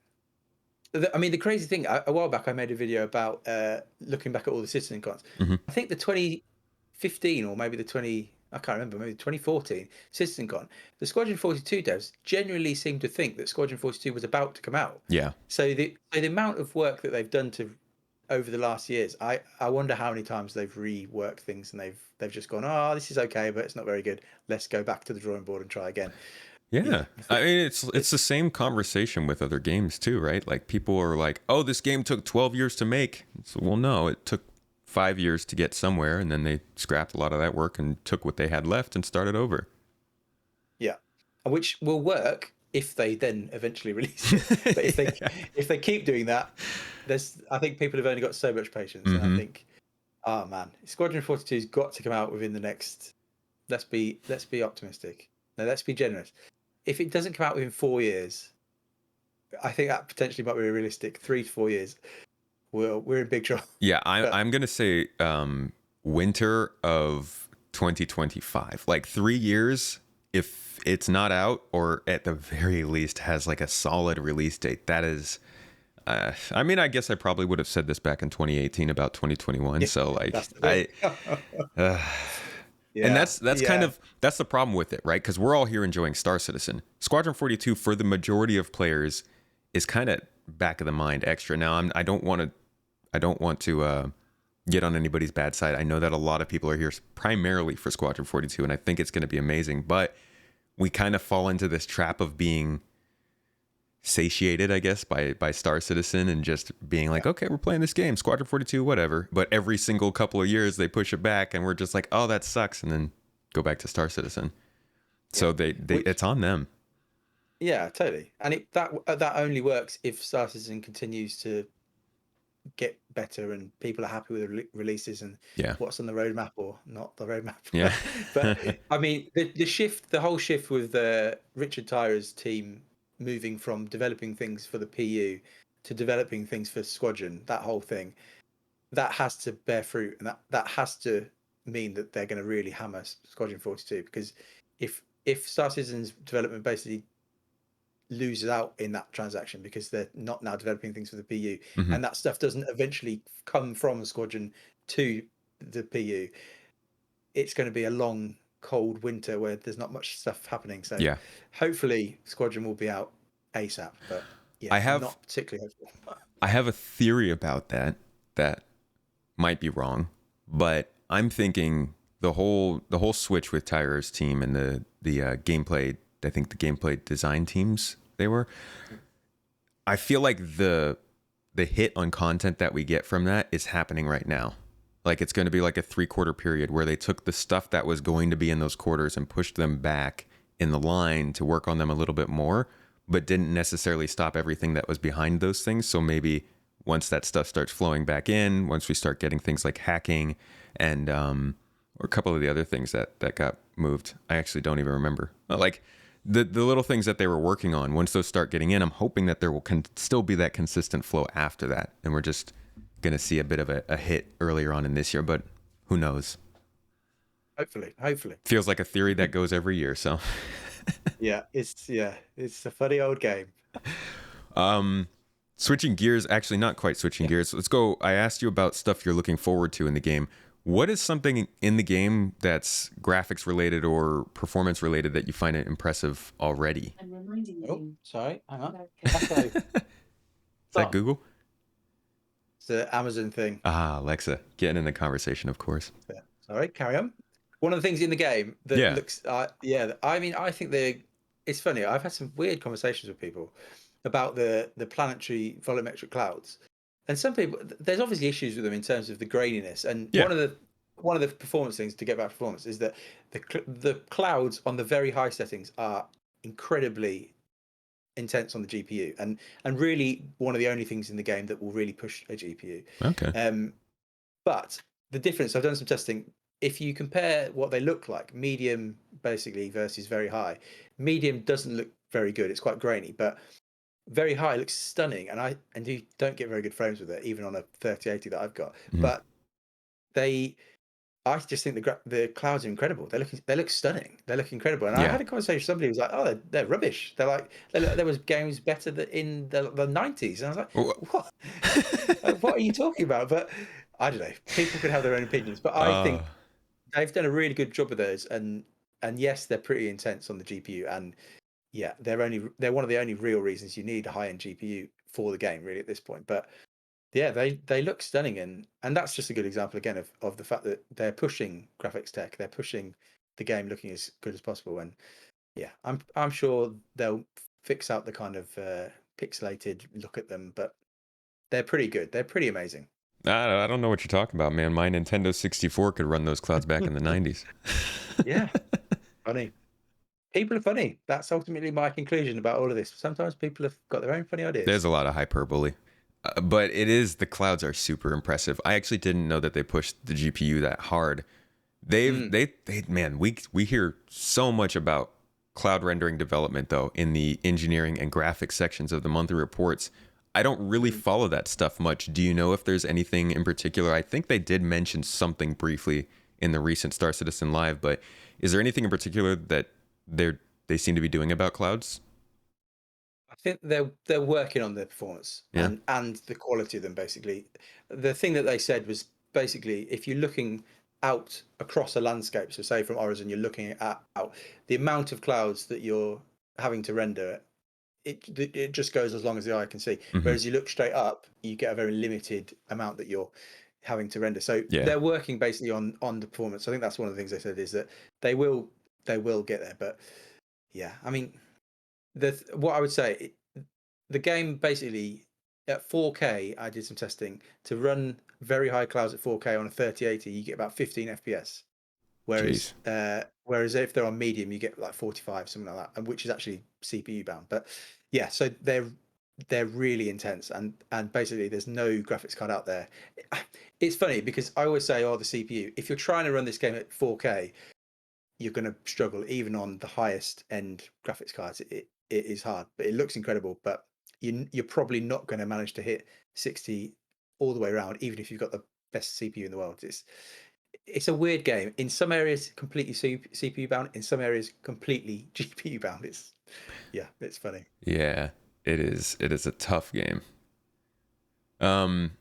S2: I mean, the crazy thing, a while back, I made a video about looking back at all the Citizen cons.
S1: hmm
S2: I think the 2015 or maybe I can't remember, maybe 2014 Citizen Con, the Squadron 42 devs genuinely seemed to think that Squadron 42 was about to come out.
S1: yeah,
S2: So the amount of work that they've done to over the last years, I wonder how many times they've reworked things and they've just gone, oh, this is okay, but it's not very good. Let's go back to the drawing board and try again.
S1: yeah.
S2: Yeah,
S1: I mean, it's the same conversation with other games too, right? Like people are like, oh, this game took 12 years to make. So, well, no, it took 5 years to get somewhere, and then they scrapped a lot of that work and took what they had left and started over.
S2: yeah, which will work if they then eventually release it. But if they keep doing that, I think people have only got so much patience, and I
S1: hmm
S2: think, oh man, Squadron 42's got to come out within the next. Let's be optimistic. No, let's be generous. If it doesn't come out within 4 years, I think that potentially might be realistic. 3 to 4 years, we're in big trouble.
S1: Yeah,
S2: But
S1: I'm gonna say winter of 2025, like 3 years. If it's not out, or at the very least has like a solid release date, that is. I mean, I guess I probably would have said this back in 2018 about 2021.
S2: yeah,
S1: So like
S2: that's the thing.
S1: uh, and
S2: Yeah,
S1: that's kind
S2: yeah,
S1: of that's the problem with it, right? Because we're all here enjoying Star Citizen. Squadron 42 for the majority of players is kind of back of the mind extra. Now I don't want to get on anybody's bad side. I know that a lot of people are here primarily for Squadron 42, and I think it's going to be amazing. But we kind of fall into this trap of being satiated, I guess, by Star Citizen and just being like, okay, we're playing this game, Squadron 42, whatever. But every single couple of years they push it back, and we're just like, oh, that sucks, and then go back to Star Citizen.
S2: Yeah.
S1: So they
S2: Which,
S1: it's on them.
S2: yeah, totally. And that only works if Star Citizen continues to get better and people are happy with the releases and
S1: Yeah,
S2: what's on the roadmap or not the roadmap.
S1: yeah,
S2: But I mean, the whole shift with Richard Tyra's team moving from developing things for the PU to developing things for Squadron, that whole thing, that has to bear fruit, and that has to mean that they're going to really hammer Squadron 42, because if Star Citizen's development basically loses out in that transaction because they're not now developing things for the PU,
S1: hmm
S2: and that stuff doesn't eventually come from Squadron to the PU, it's going to be a long, cold winter where there's not much stuff happening. So
S1: yeah.
S2: hopefully Squadron will be out ASAP. But yeah,
S1: I
S2: I'm
S1: have
S2: not particularly hopeful.
S1: I have a theory about that might be wrong, but I'm thinking the whole switch with Tyrer's team and the gameplay. I think the gameplay design teams they were. I feel like the hit on content that we get from that is happening right now. Like it's going to be like a 3-quarter period where they took the stuff that was going to be in those quarters and pushed them back in the line to work on them a little bit more, but didn't necessarily stop everything that was behind those things. So maybe once that stuff starts flowing back in, once we start getting things like hacking and or a couple of the other things that got moved, I actually don't even remember. Like the little things that they were working on, once those start getting in, I'm hoping that there will still be that consistent flow after that, and we're just gonna see a bit of a hit earlier on in this year, but who knows?
S2: Hopefully.
S1: Feels like a theory that goes every year. So
S2: It's a funny old game.
S1: switching gears, actually not quite switching
S2: Yeah.
S1: gears, let's go. I asked you about stuff you're looking forward to in the game. What is something in the game that's graphics related or performance related that you find it impressive already?
S2: I'm reminding you. Oh, sorry, hang on.
S1: Is that
S2: Stop.
S1: Google?
S2: It's the Amazon thing.
S1: Ah, Alexa, getting in the conversation, of course.
S2: Yeah. Sorry, carry on. One of the things in the game that
S1: Yeah.
S2: looks, yeah, I mean, I think it's funny. I've had some weird conversations with people about the planetary volumetric clouds, and some people, there's obviously issues with them in terms of the graininess. And
S1: Yeah.
S2: one of the performance things to get back to performance is that the clouds on the very high settings are incredibly intense on the GPU, and really one of the only things in the game that will really push a GPU.
S1: Okay.
S2: But the difference, I've done some testing. If you compare what they look like, medium basically versus very high, medium doesn't look very good. It's quite grainy, but very high looks stunning. And you don't get very good frames with it, even on a 3080 that I've got.
S1: Mhm.
S2: But I just think the clouds are incredible. They look stunning. They look incredible. And I
S1: Yeah.
S2: had a conversation with somebody who was like, "Oh, they're rubbish." They're like, there was games better in the 90s, and I was like,
S1: Oh,
S2: "What? What are you talking about?" But I don't know. People can have their own opinions, but I
S1: uh,
S2: think they've done a really good job of those. And yes, they're pretty intense on the GPU, and yeah, they're one of the only real reasons you need a high end GPU for the game, really, at this point. But yeah, they look stunning, and that's just a good example again of the fact that they're pushing graphics tech, they're pushing the game looking as good as possible. And yeah, I'm sure they'll fix out the kind of pixelated look at them, but they're pretty good. They're pretty amazing.
S1: I don't know what you're talking about, man. My Nintendo 64 could run those clouds back in the 90s.
S2: Yeah, funny. People are funny. That's ultimately my conclusion about all of this. Sometimes people have got their own funny
S1: There's
S2: ideas.
S1: a lot of hyperbole. But the clouds are super impressive. I actually didn't know that they pushed the GPU that hard.
S2: Mm,
S1: Man, we hear so much about cloud rendering development though in the engineering and graphics sections of the monthly reports. I don't really
S2: mm.
S1: follow that stuff much. Do you know if there's anything in particular? I think they did mention something briefly in the recent Star Citizen Live, but is there anything in particular that they seem to be doing about clouds?
S2: I think they're working on their performance
S1: Yeah.
S2: and the quality of them. Basically, the thing that they said was basically if you're looking out across a landscape, so say from Horizon, you're looking at out the amount of clouds that you're having to render. It just goes as long as the eye can see.
S1: hmm
S2: Whereas you look straight up, you get a very limited amount that you're having to render. So
S1: Yeah.
S2: they're working basically on the performance. I think that's one of the things they said is that they will they will get there. But yeah, I mean, what I would say. the game basically at 4K, I did some testing to run very high clouds at 4K on a 3080. You get about 15 FPS,
S1: Jeez.
S2: whereas if they're on medium, you get like 45, something like that, and which is actually CPU bound. But yeah, so they're really intense, and basically there's no graphics card out there. It's funny because I always say, oh, the CPU. If you're trying to run this game at 4K, you're going to struggle even on the highest end graphics cards. It is hard, but it looks incredible. But you're probably not going to manage to hit 60 all the way around, even if you've got the best CPU in the world. It's a weird game. In some areas, completely CPU bound. In some areas, completely GPU bound. It's funny.
S1: Yeah, it is. It is a tough game. Um,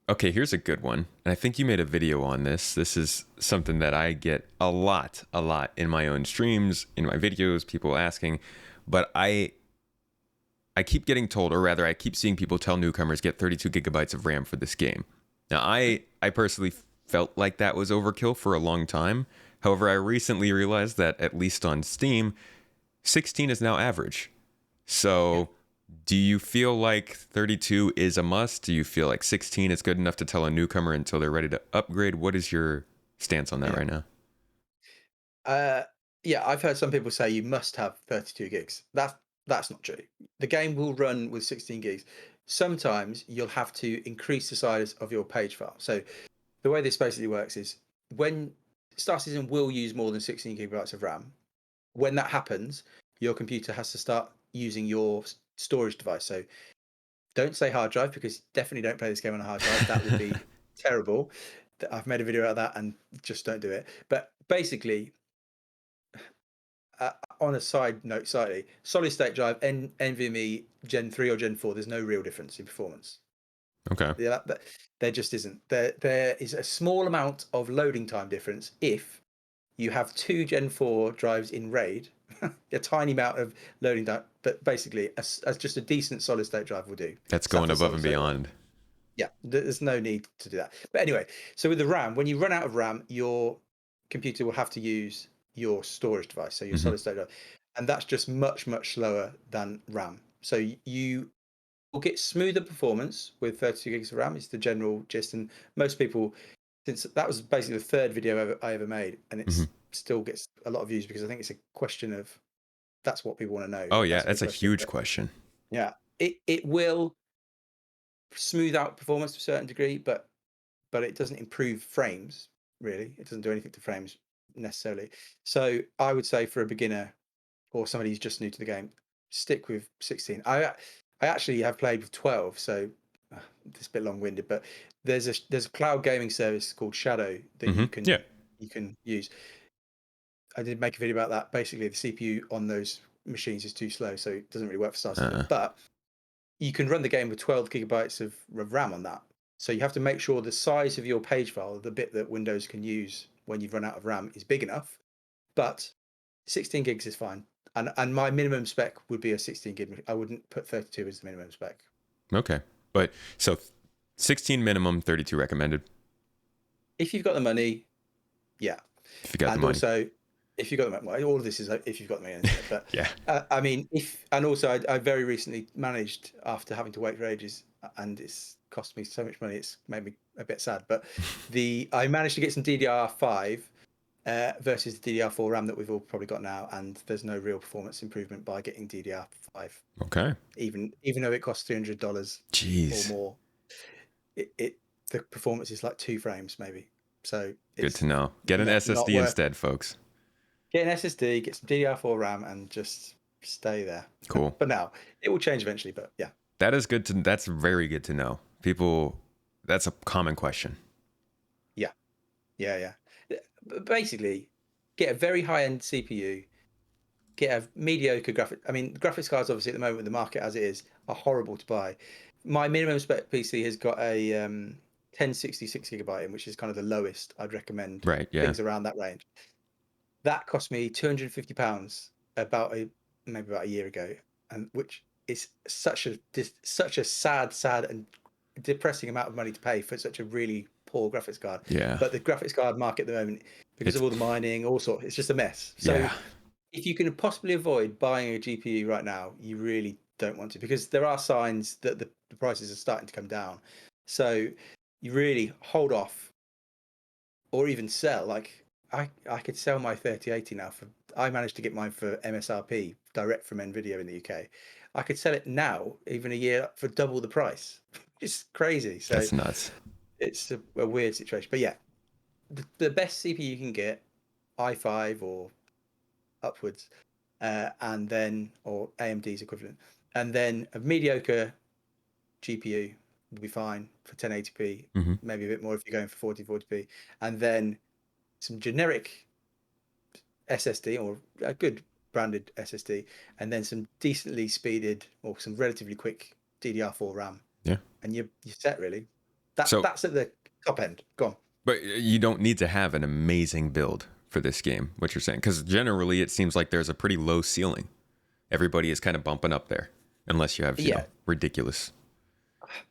S1: okay, here's a good one. And I think you made a video on this. This is something that I get a lot in my own streams, in my videos, people asking. But I keep getting told, or rather, I keep seeing people tell newcomers get 32 gigabytes of RAM for this game. Now, I personally felt like that was overkill for a long time. However, I recently realized that at least on Steam, 16 is now average. So, do you feel like 32 is a must? Do you feel like 16 is good enough to tell a newcomer until they're ready to upgrade? What is your stance on that right now?
S2: Uh, yeah, I've heard some people say you must have 32 gigs. That's not true. The game will run with 16 gigs. Sometimes you'll have to increase the size of your page file. So the way this basically works is when Star Citizen will use more than 16 gigabytes of RAM. When that happens, your computer has to start using your storage device. So don't say hard drive, because definitely don't play this game on a hard drive. That would be terrible. I've made a video out of that, and just don't do it. But basically, on a side note, slightly, solid state drive, NVMe Gen 3 or Gen 4, there's no real difference in performance.
S1: Okay.
S2: Yeah, there just isn't. There is a small amount of loading time difference if you have two Gen 4 drives in RAID, a tiny amount of loading time, but basically, as just a decent solid state drive will do.
S1: That's going
S2: SATA
S1: above
S2: solid
S1: and
S2: state drive.
S1: beyond.
S2: Yeah, there's no need to do that. But anyway, so with the RAM, when you run out of RAM, your computer will have to use your storage device, so your
S1: Hmm.
S2: solid state drive, and that's just much slower than RAM. So you will get smoother performance with 32 gigs of RAM. It's the general gist, and most people, since that was basically the third video I ever made, and
S1: Hmm.
S2: it's still gets a lot of views because I think it's a question of that's what people want to know.
S1: Oh, yeah.
S2: That's a
S1: That's
S2: good
S1: a
S2: question.
S1: huge
S2: But
S1: question.
S2: yeah, it will smooth out performance to a certain degree, but it doesn't improve frames, really. It doesn't do anything to frames necessarily. So I would say for a beginner or somebody who's just new to the game, stick with 16. I actually have played with 12, so it's a bit long-winded, but there's a cloud gaming service called Shadow that
S1: Hmm. Yeah.
S2: you can use. I did make a video about that. Basically, the CPU on those machines is too slow, so it doesn't really work for Star Citizen. But you can run the game with 12 gigabytes of RAM on that. So you have to make sure the size of your page file, the bit that Windows can use when you've run out of RAM, is big enough. But 16 gigs is fine. And my minimum spec would be a 16 gig. I wouldn't put 32 as the minimum spec.
S1: Okay. But so 16 minimum, 32 recommended.
S2: If you've got the money, yeah.
S1: If you got the
S2: And
S1: money.
S2: also, if you've got the money, well, all of this is if you've got the money, isn't it? But
S1: Yeah.
S2: I mean, and also I very recently managed, after having to wait for ages, and it's cost me so much money, it's made me a bit sad. But I managed to get some DDR5 versus the DDR4 RAM that we've all probably got now, and there's no real performance improvement by getting DDR5,
S1: Okay.
S2: even though it costs $300 or
S1: Jeez.
S2: more. The performance is like 2 frames maybe, so
S1: Good
S2: it's
S1: to know. Get an
S2: not
S1: SSD
S2: worth.
S1: instead, folks.
S2: Get an SSD, get some DDR4 RAM, and just stay there.
S1: Cool.
S2: But now it will change eventually. But yeah,
S1: That is good to. That's very good to know. People, that's a common question.
S2: yeah. But basically, get a very high-end CPU, get a mediocre graphic. I mean, graphics cards obviously at the moment with the market as it is are horrible to buy. My minimum spec PC has got a 1066 gigabyte in, which is kind of the lowest I'd recommend.
S1: Right. Yeah.
S2: Things around that range. That cost me £250 maybe about a year ago, and which is such a sad and depressing amount of money to pay for such a really poor graphics card.
S1: Yeah.
S2: But the graphics card market at the moment, because of all the mining, all it's just a mess. So
S1: Yeah.
S2: if you can possibly avoid buying a GPU right now, you really don't want to, because there are signs that the prices are starting to come down. So you really hold off or even sell. Like I could sell my 3080 now for, I managed to get mine for MSRP direct from Nvidia in the UK. I could sell it now, even a year, for double the price. It's crazy. So
S1: That's nuts.
S2: it's a weird situation. But yeah, the best CPU you can get, i5 or upwards, and then, or AMD's equivalent, and then a mediocre GPU will be fine for 1080p,
S1: Hmm.
S2: maybe a bit more if you're going for 4040p, and then some generic SSD or a good branded SSD, and then some decently speeded or some relatively quick DDR4 RAM,
S1: Yeah.
S2: and you're set really. That's
S1: So,
S2: at the top end. Go on.
S1: but you don't need to have an amazing build for this game, what you're saying, because generally it seems like there's a pretty low ceiling. Everybody is kind of bumping up there, unless you have,
S2: Yeah,
S1: ridiculous.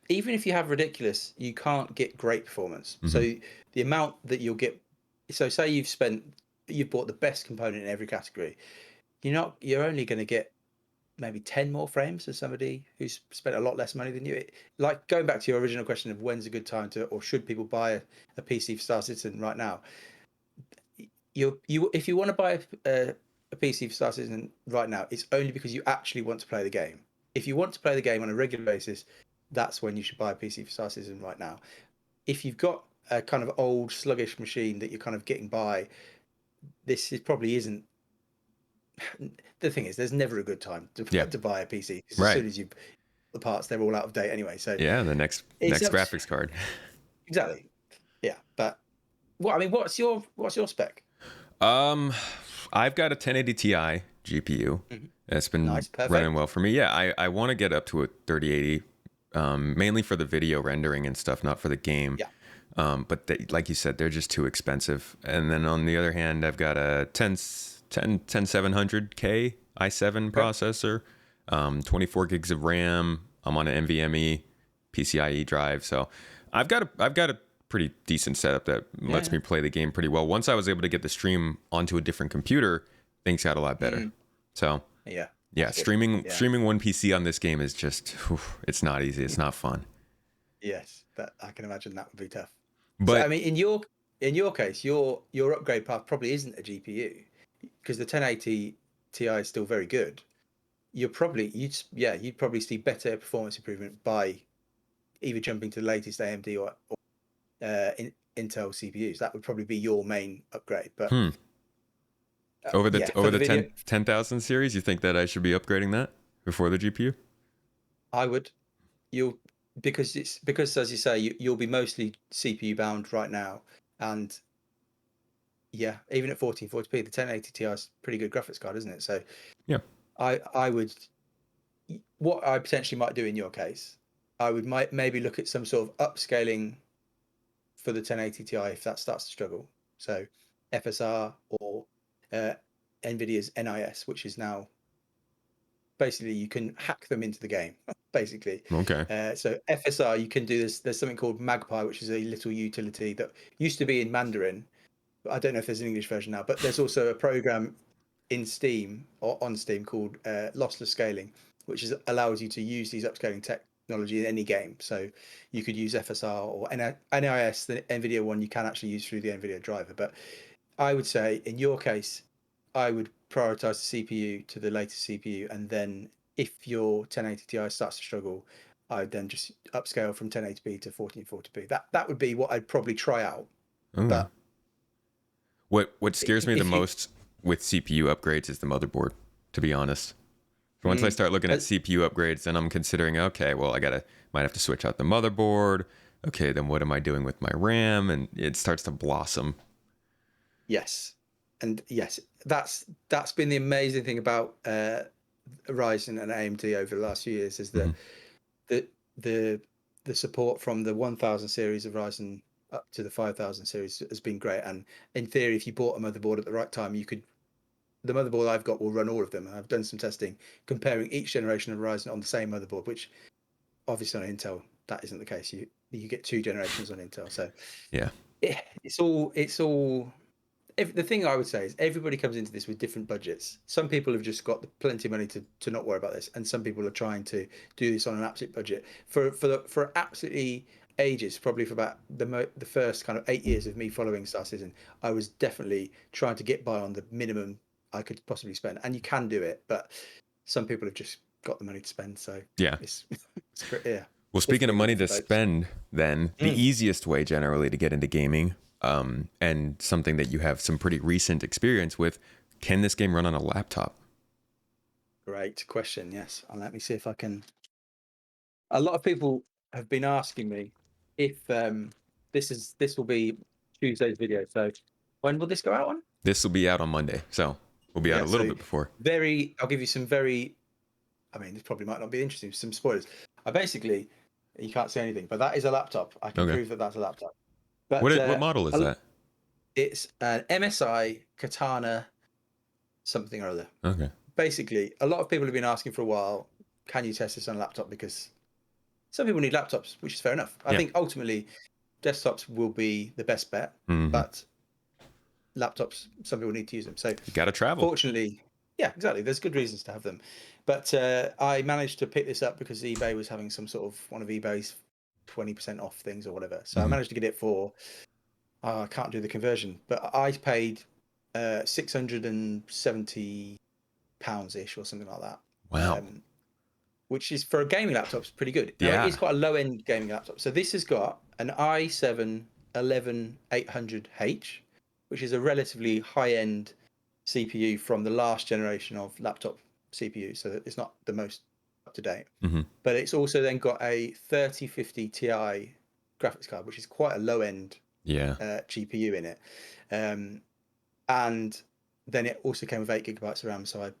S2: even if you have ridiculous, you can't get great performance.
S1: Hmm.
S2: So the amount that you'll get, so say you've bought the best component in every category, you're only going to get maybe 10 more frames as somebody who's spent a lot less money than you. Like going back to your original question of when's a good time to, or should people buy a PC for Star Citizen right now? You if you want to buy a PC for Star Citizen right now, it's only because you actually want to play the game. If you want to play the game on a regular basis, that's when you should buy a PC for Star Citizen right now. If you've got a kind of old sluggish machine that you're kind of getting by, probably isn't. The thing is, there's never a good time to
S1: Yeah.
S2: to buy a PC, because as
S1: Right.
S2: soon as you the parts, they're all out of date anyway. So
S1: Yeah. The next
S2: it's
S1: next
S2: up to,
S1: graphics card.
S2: exactly, yeah. But what's your spec?
S1: Um, I've got a 1080 Ti GPU.
S2: Mhm.
S1: That's been
S2: Nice,
S1: running
S2: perfect.
S1: well for me. Yeah, I want to get up to a 3080, mainly for the video rendering and stuff, not for the game.
S2: Yeah,
S1: But like you said, they're just too expensive. And then on the other hand, I've got a 10700K i7
S2: okay.
S1: processor, 24 gigs of RAM. I'm on an NVMe PCIe drive, so I've got a pretty decent setup that lets
S2: Yeah,
S1: me play the game pretty well. Once I was able to get the stream onto a different computer, things got a lot better.
S2: mm,
S1: So
S2: yeah,
S1: yeah,
S2: that's good. Yeah,
S1: streaming one PC on this game is just, it's not easy. It's not fun.
S2: yes, that I can imagine that would be tough. So I
S1: But
S2: mean, in your case, your upgrade path probably isn't a GPU, because the 1080 Ti is still very good. You'd probably see better performance improvement by either jumping to the latest AMD or Intel CPUs. That would probably be your main upgrade. But
S1: hmm, over the
S2: yeah, for
S1: over
S2: the
S1: the
S2: video,
S1: 10,000 series, you think that I should be upgrading that before the GPU?
S2: I would. You'll because as you say, you'll be mostly CPU bound right now, and yeah, even at 1440p, the 1080 Ti is a pretty good graphics card, isn't it? So
S1: Yeah.
S2: I would, what I potentially might do in your case, I would might maybe look at some sort of upscaling for the 1080 Ti if that starts to struggle. So FSR or uh, NVIDIA's NIS, which is now basically you can hack them into the game, basically.
S1: Okay.
S2: So FSR, you can do this. There's something called Magpie, which is a little utility that used to be in Mandarin. I don't know if there's an English version now, but there's also a program in Steam or on Steam called lossless scaling, which allows you to use these upscaling technology in any game. So you could use FSR or NIS, the NVIDIA one you can actually use through the NVIDIA driver. But I would say in your case, I would prioritize the CPU to the latest CPU, and then if your 1080 Ti starts to struggle, I would then just upscale from 1080p to 1440p. That would be what I'd probably try out.
S1: Okay.
S2: But
S1: What scares me the
S2: if you,
S1: most with CPU upgrades is the motherboard, to be honest. Once I
S2: mm,
S1: start looking
S2: uh,
S1: at CPU upgrades, then I'm considering, okay, well, might have to switch out the motherboard. Okay, then what am I doing with my RAM? And it starts to blossom.
S2: yes, and yes, that's been the amazing thing about Ryzen and AMD over the last few years, is
S1: Hmm.
S2: that the the the support from the 1000 series of Ryzen up to the 5000 series has been great. And in theory, if you bought a motherboard at the right time, you could. The motherboard I've got will run all of them. I've done some testing comparing each generation of Ryzen on the same motherboard, which obviously on Intel that isn't the case. You get two generations on Intel, so
S1: Yeah.
S2: it's all the thing I would say is everybody comes into this with different budgets. Some people have just got plenty of money to not worry about this, and some people are trying to do this on an absolute budget. For absolutely ages, probably for about the first kind of 8 years of me following Star Citizen, I was definitely trying to get by on the minimum I could possibly spend, and you can do it, but some people have just got the money to spend, so
S1: Yeah.
S2: it's it's great. Yeah,
S1: Well, speaking of
S2: different in
S1: money to
S2: different boats.
S1: spend, then the easiest way generally to get into gaming, and something that you have some pretty recent experience with, can this game run on a laptop?
S2: Great question. Yes, and let me see if I can. A lot of people have been asking me if this will be Tuesday's video. So when will this go out on?
S1: This will be out on Monday, so we'll be out
S2: Yeah,
S1: a little
S2: so
S1: bit before.
S2: I'll give you some very, I mean, this probably might not be interesting, some spoilers. I basically, you can't see anything, but that is a laptop. I can
S1: Okay.
S2: prove that that's a laptop. But
S1: What model is that?
S2: it's an MSI Katana something or other.
S1: Okay.
S2: Basically, a lot of people have been asking for a while, can you test this on a laptop? Because some people need laptops, which is fair enough. I
S1: Yeah.
S2: think ultimately desktops will be the best bet,
S1: Mm-hmm.
S2: but laptops, some people need to use them. So
S1: You got to travel.
S2: fortunately, yeah, exactly. There's good reasons to have them. But I managed to pick this up because eBay was having some sort of one of eBay's 20% off things or whatever. So I managed to get it for, I can't do the conversion, but I paid £670 ish or something like that.
S1: Wow.
S2: Which is for a gaming laptop is pretty good. Now it is
S1: Yeah.
S2: quite a low end gaming laptop. So this has got an i7 11800H, which is a relatively high end CPU from the last generation of laptop CPU. So it's not the most up to date.
S1: Mm-hmm.
S2: But it's also then got a 3050 Ti graphics card, which is quite a low end
S1: Yeah.
S2: GPU in it. And then it also came with 8 GB of RAM. So I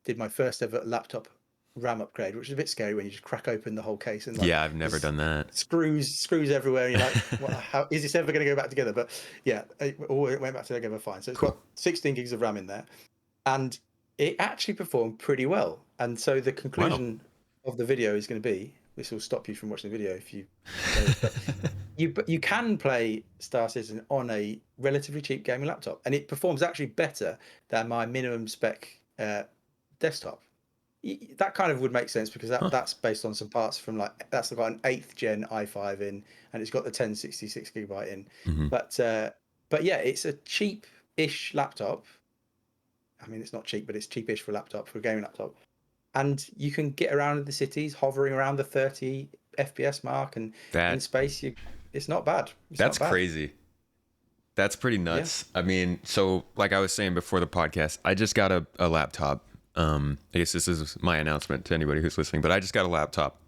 S2: did my first ever laptop RAM upgrade, which is a bit scary when you just crack open the whole case and like
S1: Yeah, I've never done that.
S2: screws everywhere. And you're like, well, how is this ever going to go back together? But yeah, it went back together fine. So it's
S1: Cool.
S2: got 16 gigs of RAM in there, and it actually performed pretty well. And so the
S1: Wow.
S2: conclusion of the video is going to be, this will stop you from watching the video if you, but you can play Star Citizen on a relatively cheap gaming laptop, and it performs actually better than my minimum spec desktop. That kind of would make sense because
S1: Huh.
S2: that's based on some parts from like that's got an 8th gen i5 in, and it's got the 1066 GB in.
S1: Mm-hmm.
S2: But yeah, it's a cheap-ish laptop. I mean, it's not cheap, but it's cheapish for a laptop, for a gaming laptop. And you can get around the cities, hovering around the 30 FPS mark, and in
S1: That
S2: space, it's not bad. It's
S1: that's
S2: not bad.
S1: crazy. That's pretty
S2: Yeah.
S1: nuts. I mean, so like I was saying before the podcast, I just got a laptop. I guess this is my announcement to anybody who's listening, but I just got a laptop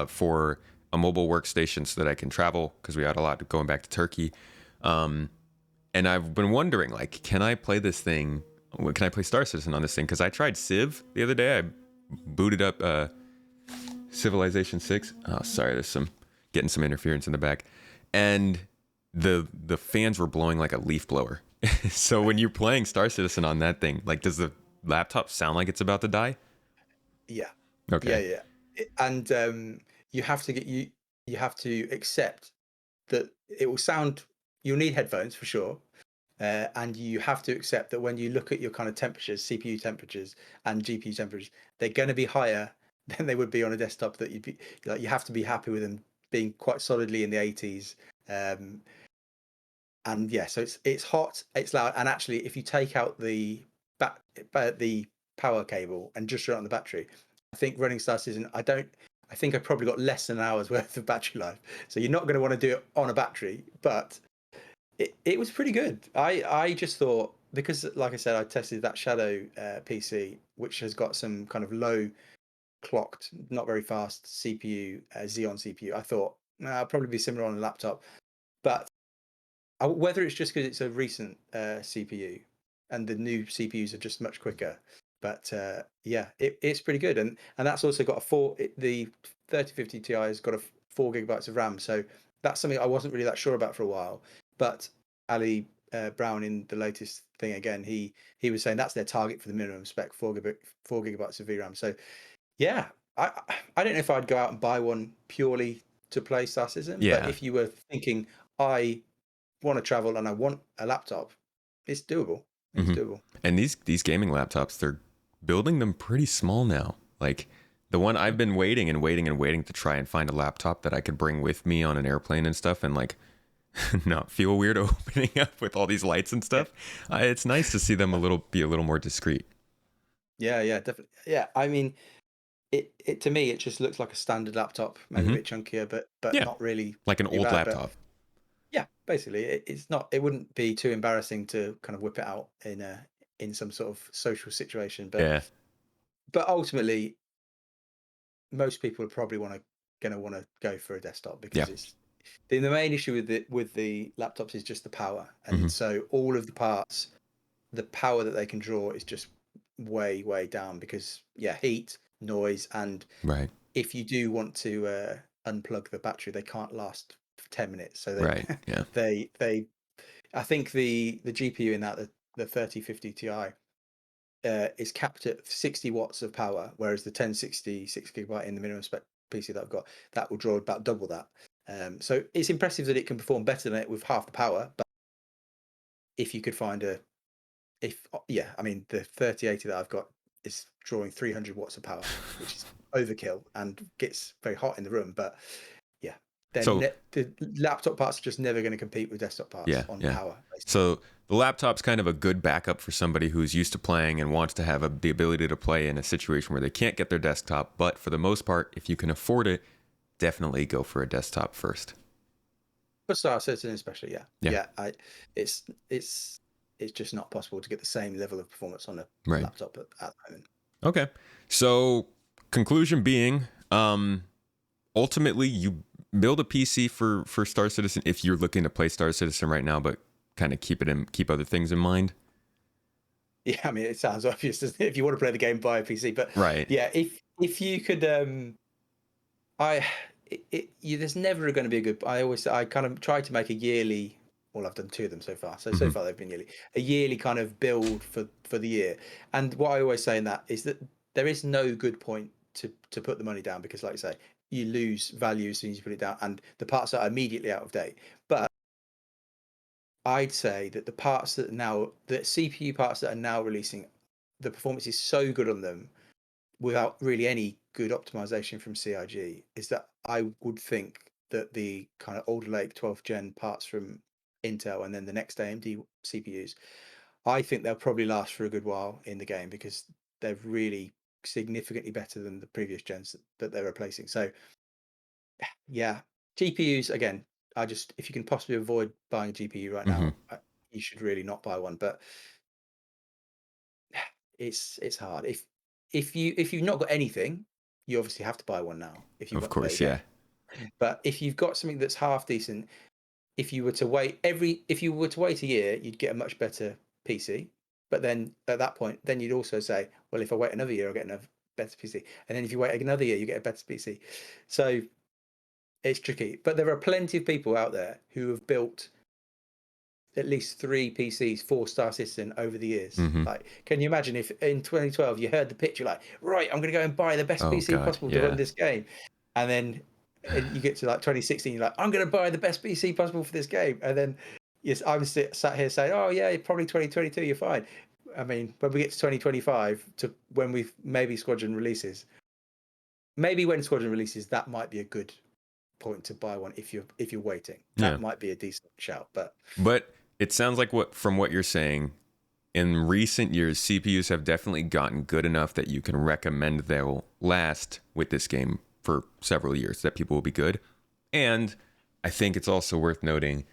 S1: for a mobile workstation so that I can travel because we had a lot going back to Turkey. And I've been wondering, like, can I play this thing? Can I play Star Citizen on this thing? Because I tried Civ the other day. I booted up Civilization 6. Oh, sorry, there's getting some interference in the back, and the fans were blowing like a leaf blower. So when you're playing Star Citizen on that thing, like, does the laptop sound like it's about to die?
S2: Yeah. Yeah,
S1: Okay.
S2: yeah. And you have to you have to accept that it will sound. You'll need headphones for sure, and you have to accept that when you look at your kind of temperatures, CPU temperatures and GPU temperatures, they're going to be higher than they would be on a desktop. That you'd be like, you have to be happy with them being quite solidly in the 80s. And yeah, so it's hot, it's loud, and actually, if you take out the power cable and just run it on the battery, I think running Star Citizen, I think I probably got less than an hour's worth of battery life. So you're not going to want to do it on a battery, but it was pretty good. I just thought because, like I said, I tested that Shadow PC, which has got some kind of low clocked, not very fast CPU, Xeon CPU. I thought, nah, it'll probably be similar on a laptop, but whether it's just because it's a recent CPU and the new CPUs are just much quicker, but yeah, it's pretty good, and that's also got the 3050 Ti has got a 4 GB of RAM, so that's something I wasn't really that sure about for a while. But Ali Brown in the latest thing again, he was saying that's their target for the minimum spec, 4 GB of VRAM. So yeah, I don't know if I'd go out and buy one purely to play Star Citizen, but
S1: Yeah.
S2: if you were thinking I want to travel and I want a laptop, it's doable. It's
S1: Hmm.
S2: doable.
S1: And these gaming laptops, they're building them pretty small now. Like the one I've been waiting and waiting and waiting to try and find a laptop that I could bring with me on an airplane and stuff, and like not feel weird opening up with all these lights and
S2: Yeah.
S1: stuff. It's nice to see them be a little more discreet.
S2: Yeah, yeah, definitely. Yeah, I mean, it to me, it just looks like a standard laptop, maybe a
S1: Hmm.
S2: bit chunkier, but
S1: Yeah,
S2: not really
S1: like an
S2: too
S1: old
S2: bad. But
S1: laptop.
S2: yeah, basically, it's not. It wouldn't be too embarrassing to kind of whip it out in some sort of social situation.
S1: Yeah.
S2: But ultimately, most people are probably gonna want to go for a desktop
S1: Yeah.
S2: because it's the main issue with the laptops is just the power,
S1: Hmm.
S2: and so all of the parts, the power that they can draw is just way down because yeah, heat, noise, and
S1: Right.
S2: if you do want to unplug the battery, they can't last for 10 minutes. So
S1: Right. Yeah.
S2: they I think the GPU in that the 3050 Ti is capped at 60 watts of power, whereas the 1060 6 GB in the minimum spec PC that I've got, that will draw about double that. So it's impressive that it can perform better than it with half the power. But if you could find yeah, I mean the 3080 that I've got is drawing 300 watts of power, which is overkill and gets very hot in the room. But yeah,
S1: So
S2: the laptop parts are just never going to compete with desktop parts
S1: yeah,
S2: on
S1: yeah.
S2: power, basically.
S1: So the laptop's kind of a good backup for somebody who's used to playing and wants to have the ability to play in a situation where they can't get their desktop. But for the most part, if you can afford it, definitely go for a desktop first.
S2: For Star Citizen, especially, yeah,
S1: Yeah.
S2: yeah. It's it's it's just not possible to get the same level of performance on a
S1: Right.
S2: laptop at the moment.
S1: Okay. So conclusion being, ultimately you build a PC for Star Citizen if you're looking to play Star Citizen right now, but kind of keep other things in mind.
S2: Yeah, I mean, it sounds obvious, doesn't it? If you want to play the game, buy a PC. But
S1: Right.
S2: yeah, if you could, I there's never going to be a good. I kind of try to make a yearly. Well, I've done two of them so far. So
S1: Hmm.
S2: far they've been yearly. A yearly kind of build for the year. And what I always say in that is that there is no good point to put the money down because, like I say, you lose value as soon as you put it down, and the parts are immediately out of date. But I'd say that the CPU parts that are now releasing, the performance is so good on them without really any good optimization from CIG, is that I would think that the kind of older Lake 12th gen parts from Intel and then the next AMD CPUs, I think they'll probably last for a good while in the game because they're really significantly better than the previous gens that they're replacing. So yeah, GPUs again. If you can possibly avoid buying a GPU right
S1: Hmm.
S2: now, you should really not buy one. But it's hard. If you've not got anything, you obviously have to buy one now if you
S1: Of
S2: want to play the
S1: course. Yeah.
S2: game. But if you've got something that's half decent, if you were to wait a year, you'd get a much better PC. But then at that point, then you'd also say, well, if I wait another year, I'll get another better PC. And then if you wait another year, you get a better PC. So it's tricky. But there are plenty of people out there who have built at least three PCs for Star Citizen over the years.
S1: Hmm.
S2: Like, can you imagine if in 2012 you heard the pitch, you're like, right, I'm going to go and buy the best
S1: Oh
S2: PC
S1: God.
S2: possible to run
S1: Yeah.
S2: this game, and then you get to like 2016, you're like, I'm going to buy the best PC possible for this game, and then yes, I'm sat here saying, oh yeah, probably 2022, you're fine. I mean, when we get to 2025, to when maybe Squadron releases, that might be a good point to buy one if you're waiting.
S1: Yeah.
S2: That might be a decent shout, but
S1: But it sounds like from what you're saying, in recent years, CPUs have definitely gotten good enough that you can recommend they'll last with this game for several years, that people will be good. And I think it's also worth noting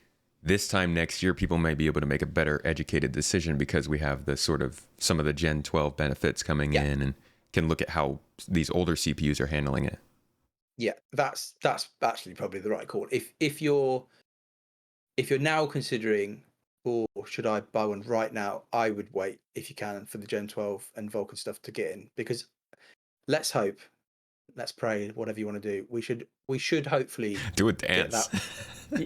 S1: this time next year, people may be able to make a better educated decision because we have the sort of some of the Gen 12 benefits coming
S2: yeah.
S1: in and can look at how these older CPUs are handling it.
S2: Yeah, that's actually probably the right call. If you're now considering, or should I buy one right now, I would wait if you can for the Gen 12 and Vulcan stuff to get in because let's hope, let's pray, whatever you want to do. We should hopefully
S1: Do a
S2: get
S1: dance.
S2: that.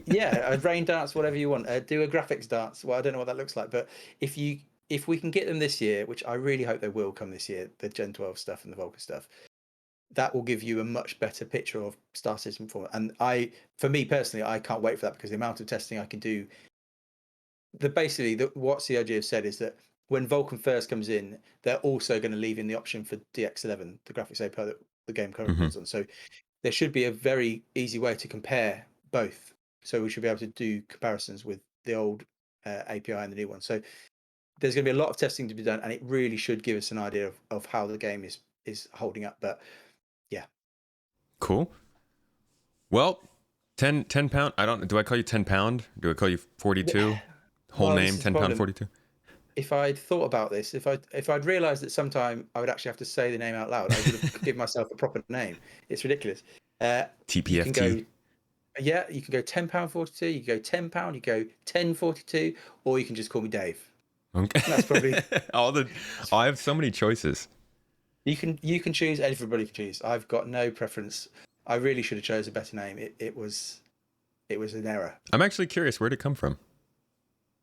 S2: Yeah, a rain dance, whatever you want. Do a graphics dance. Well, I don't know what that looks like, but if we can get them this year, which I really hope they will come this year, the Gen 12 stuff and the Vulcan stuff, that will give you a much better picture of Star Citizen performance. And for me personally, I can't wait for that because the amount of testing I can do what CIG have said is that when Vulkan first comes in, they're also going to leave in the option for DX11, the graphics API that the game currently runs on. So there should be a very easy way to compare both. So we should be able to do comparisons with the old API and the new one. So there's going to be a lot of testing to be done, and it really should give us an idea of how the game is holding up. But yeah,
S1: cool. Well, 10 pound. Do I call you 10 pound? Do I call you 42? Whole name 10 pound 42.
S2: If I'd thought about this, if I'd realised that sometime I would actually have to say the name out loud, I would have given myself a proper name. It's ridiculous.
S1: TPFT.
S2: You can go TenPoundFortyTwo. You can go £10. You go 1042, or you can just call me Dave.
S1: Okay.
S2: That's probably
S1: I have so many choices.
S2: You can choose. Everybody can choose. I've got no preference. I really should have chose a better name. It was an error.
S1: I'm actually curious, where'd it come from?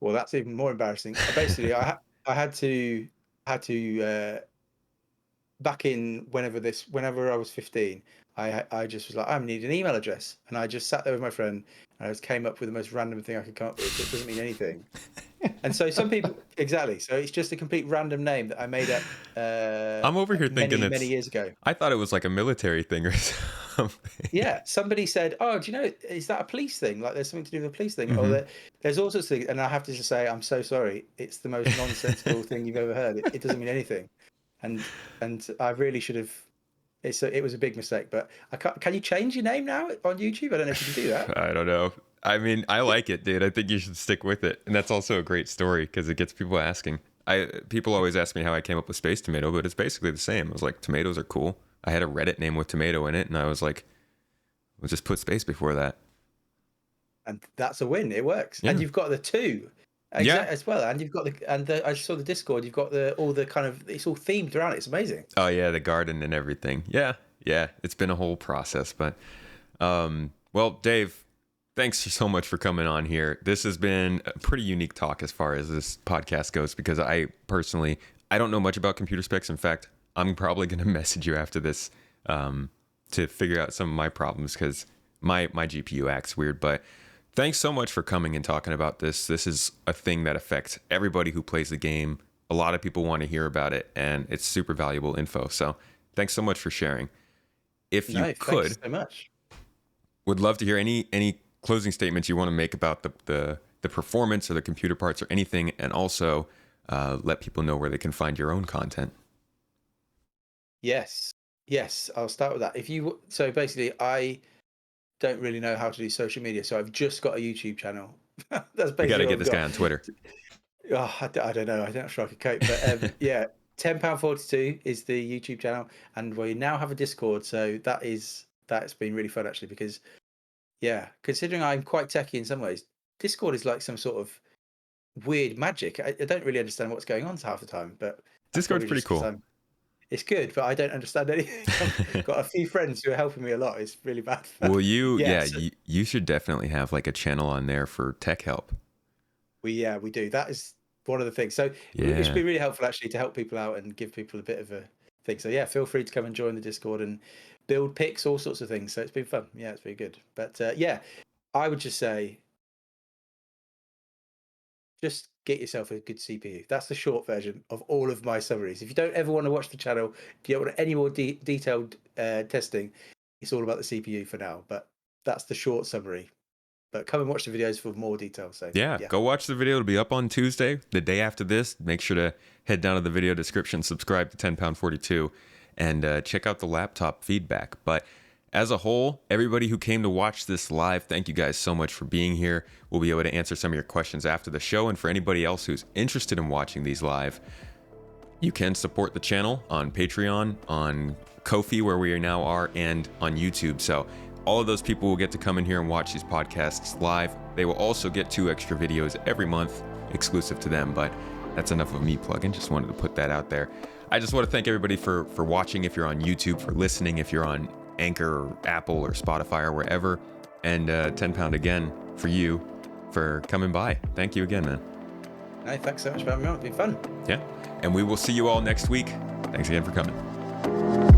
S2: Well, that's even more embarrassing. Basically, I had to back in whenever I was 15, I just was like, I need an email address, and I just sat there with my friend, and I just came up with the most random thing I could come up with. It doesn't mean anything. And so some people exactly. So it's just a complete random name that I made up.
S1: I'm over here thinking
S2: many years ago.
S1: I thought it was like a military thing or something.
S2: Yeah, somebody said, "Oh, do you know? Is that a police thing? Like, there's something to do with a police thing?"
S1: Mm-hmm.
S2: Or there's all sorts of things. And I have to just say, I'm so sorry. It's the most nonsensical thing you've ever heard. It doesn't mean anything. And I really should have. It was a big mistake. But can you change your name now on YouTube? I don't know if you can do that.
S1: I don't know. I mean, I like it, dude. I think you should stick with it. And that's also a great story because it gets people asking. People always ask me how I came up with Space Tomato, but it's basically the same. I was like, tomatoes are cool. I had a Reddit name with tomato in it, and I was like, we'll just put space before that.
S2: And that's a win. It works.
S1: Yeah.
S2: And you've got the two as well. And you've got I saw the Discord. You've got all the kind of, it's all themed around it. It's amazing.
S1: Oh yeah, the garden and everything. Yeah. It's been a whole process, but well, Dave, thanks so much for coming on here. This has been a pretty unique talk as far as this podcast goes, because I don't know much about computer specs. In fact, I'm probably going to message you after this to figure out some of my problems because my GPU acts weird. But thanks so much for coming and talking about this. This is a thing that affects everybody who plays the game. A lot of people want to hear about it, and it's super valuable info. So thanks so much for sharing. If you could,
S2: thanks so much.
S1: Would love to hear any closing statements you want to make about the performance or the computer parts or anything, and also let people know where they can find your own content.
S2: Yes, I'll start with that. So basically, I don't really know how to do social media, so I've just got a YouTube channel. That's basically.
S1: You got to get this guy on Twitter.
S2: Oh, I don't know. I'm not sure I could cope, but yeah, TenPoundFortyTwo is the YouTube channel, and we now have a Discord. So that's been really fun actually, because yeah, considering I'm quite techie in some ways, Discord is like some sort of weird magic. I don't really understand what's going on half the time, but
S1: Discord's pretty cool.
S2: It's good, but I don't understand anything. I've got a few friends who are helping me a lot. It's really bad.
S1: Well, you should definitely have like a channel on there for tech help. We
S2: do. That is one of the things. So it should be really helpful actually to help people out and give people a bit of a thing. So yeah, feel free to come and join the Discord and build picks, all sorts of things. So it's been fun. Yeah, it's been good. But I would just say, just get yourself a good CPU. That's the short version of all of my summaries. If you don't ever want to watch the channel, if you don't want any more detailed testing, it's all about the CPU for now. But that's the short summary. But come and watch the videos for more details. So
S1: yeah, go watch the video. It'll be up on Tuesday, the day after this. Make sure to head down to the video description, subscribe to TenPoundFortyTwo, and check out the laptop feedback. But as a whole, everybody who came to watch this live, thank you guys so much for being here. We'll be able to answer some of your questions after the show. And for anybody else who's interested in watching these live, you can support the channel on Patreon, on Ko-fi, where we now are, and on YouTube. So all of those people will get to come in here and watch these podcasts live. They will also get 2 extra videos every month exclusive to them, but that's enough of me plugging. Just wanted to put that out there. I just want to thank everybody for watching. If you're on YouTube, for listening, if you're on Anchor or Apple or Spotify or wherever, and 10 pound again for you for coming by. Thank you again, man.
S2: Hey, thanks so much for having me on. It's been fun.
S1: Yeah, and we will see you all next week. Thanks again for coming.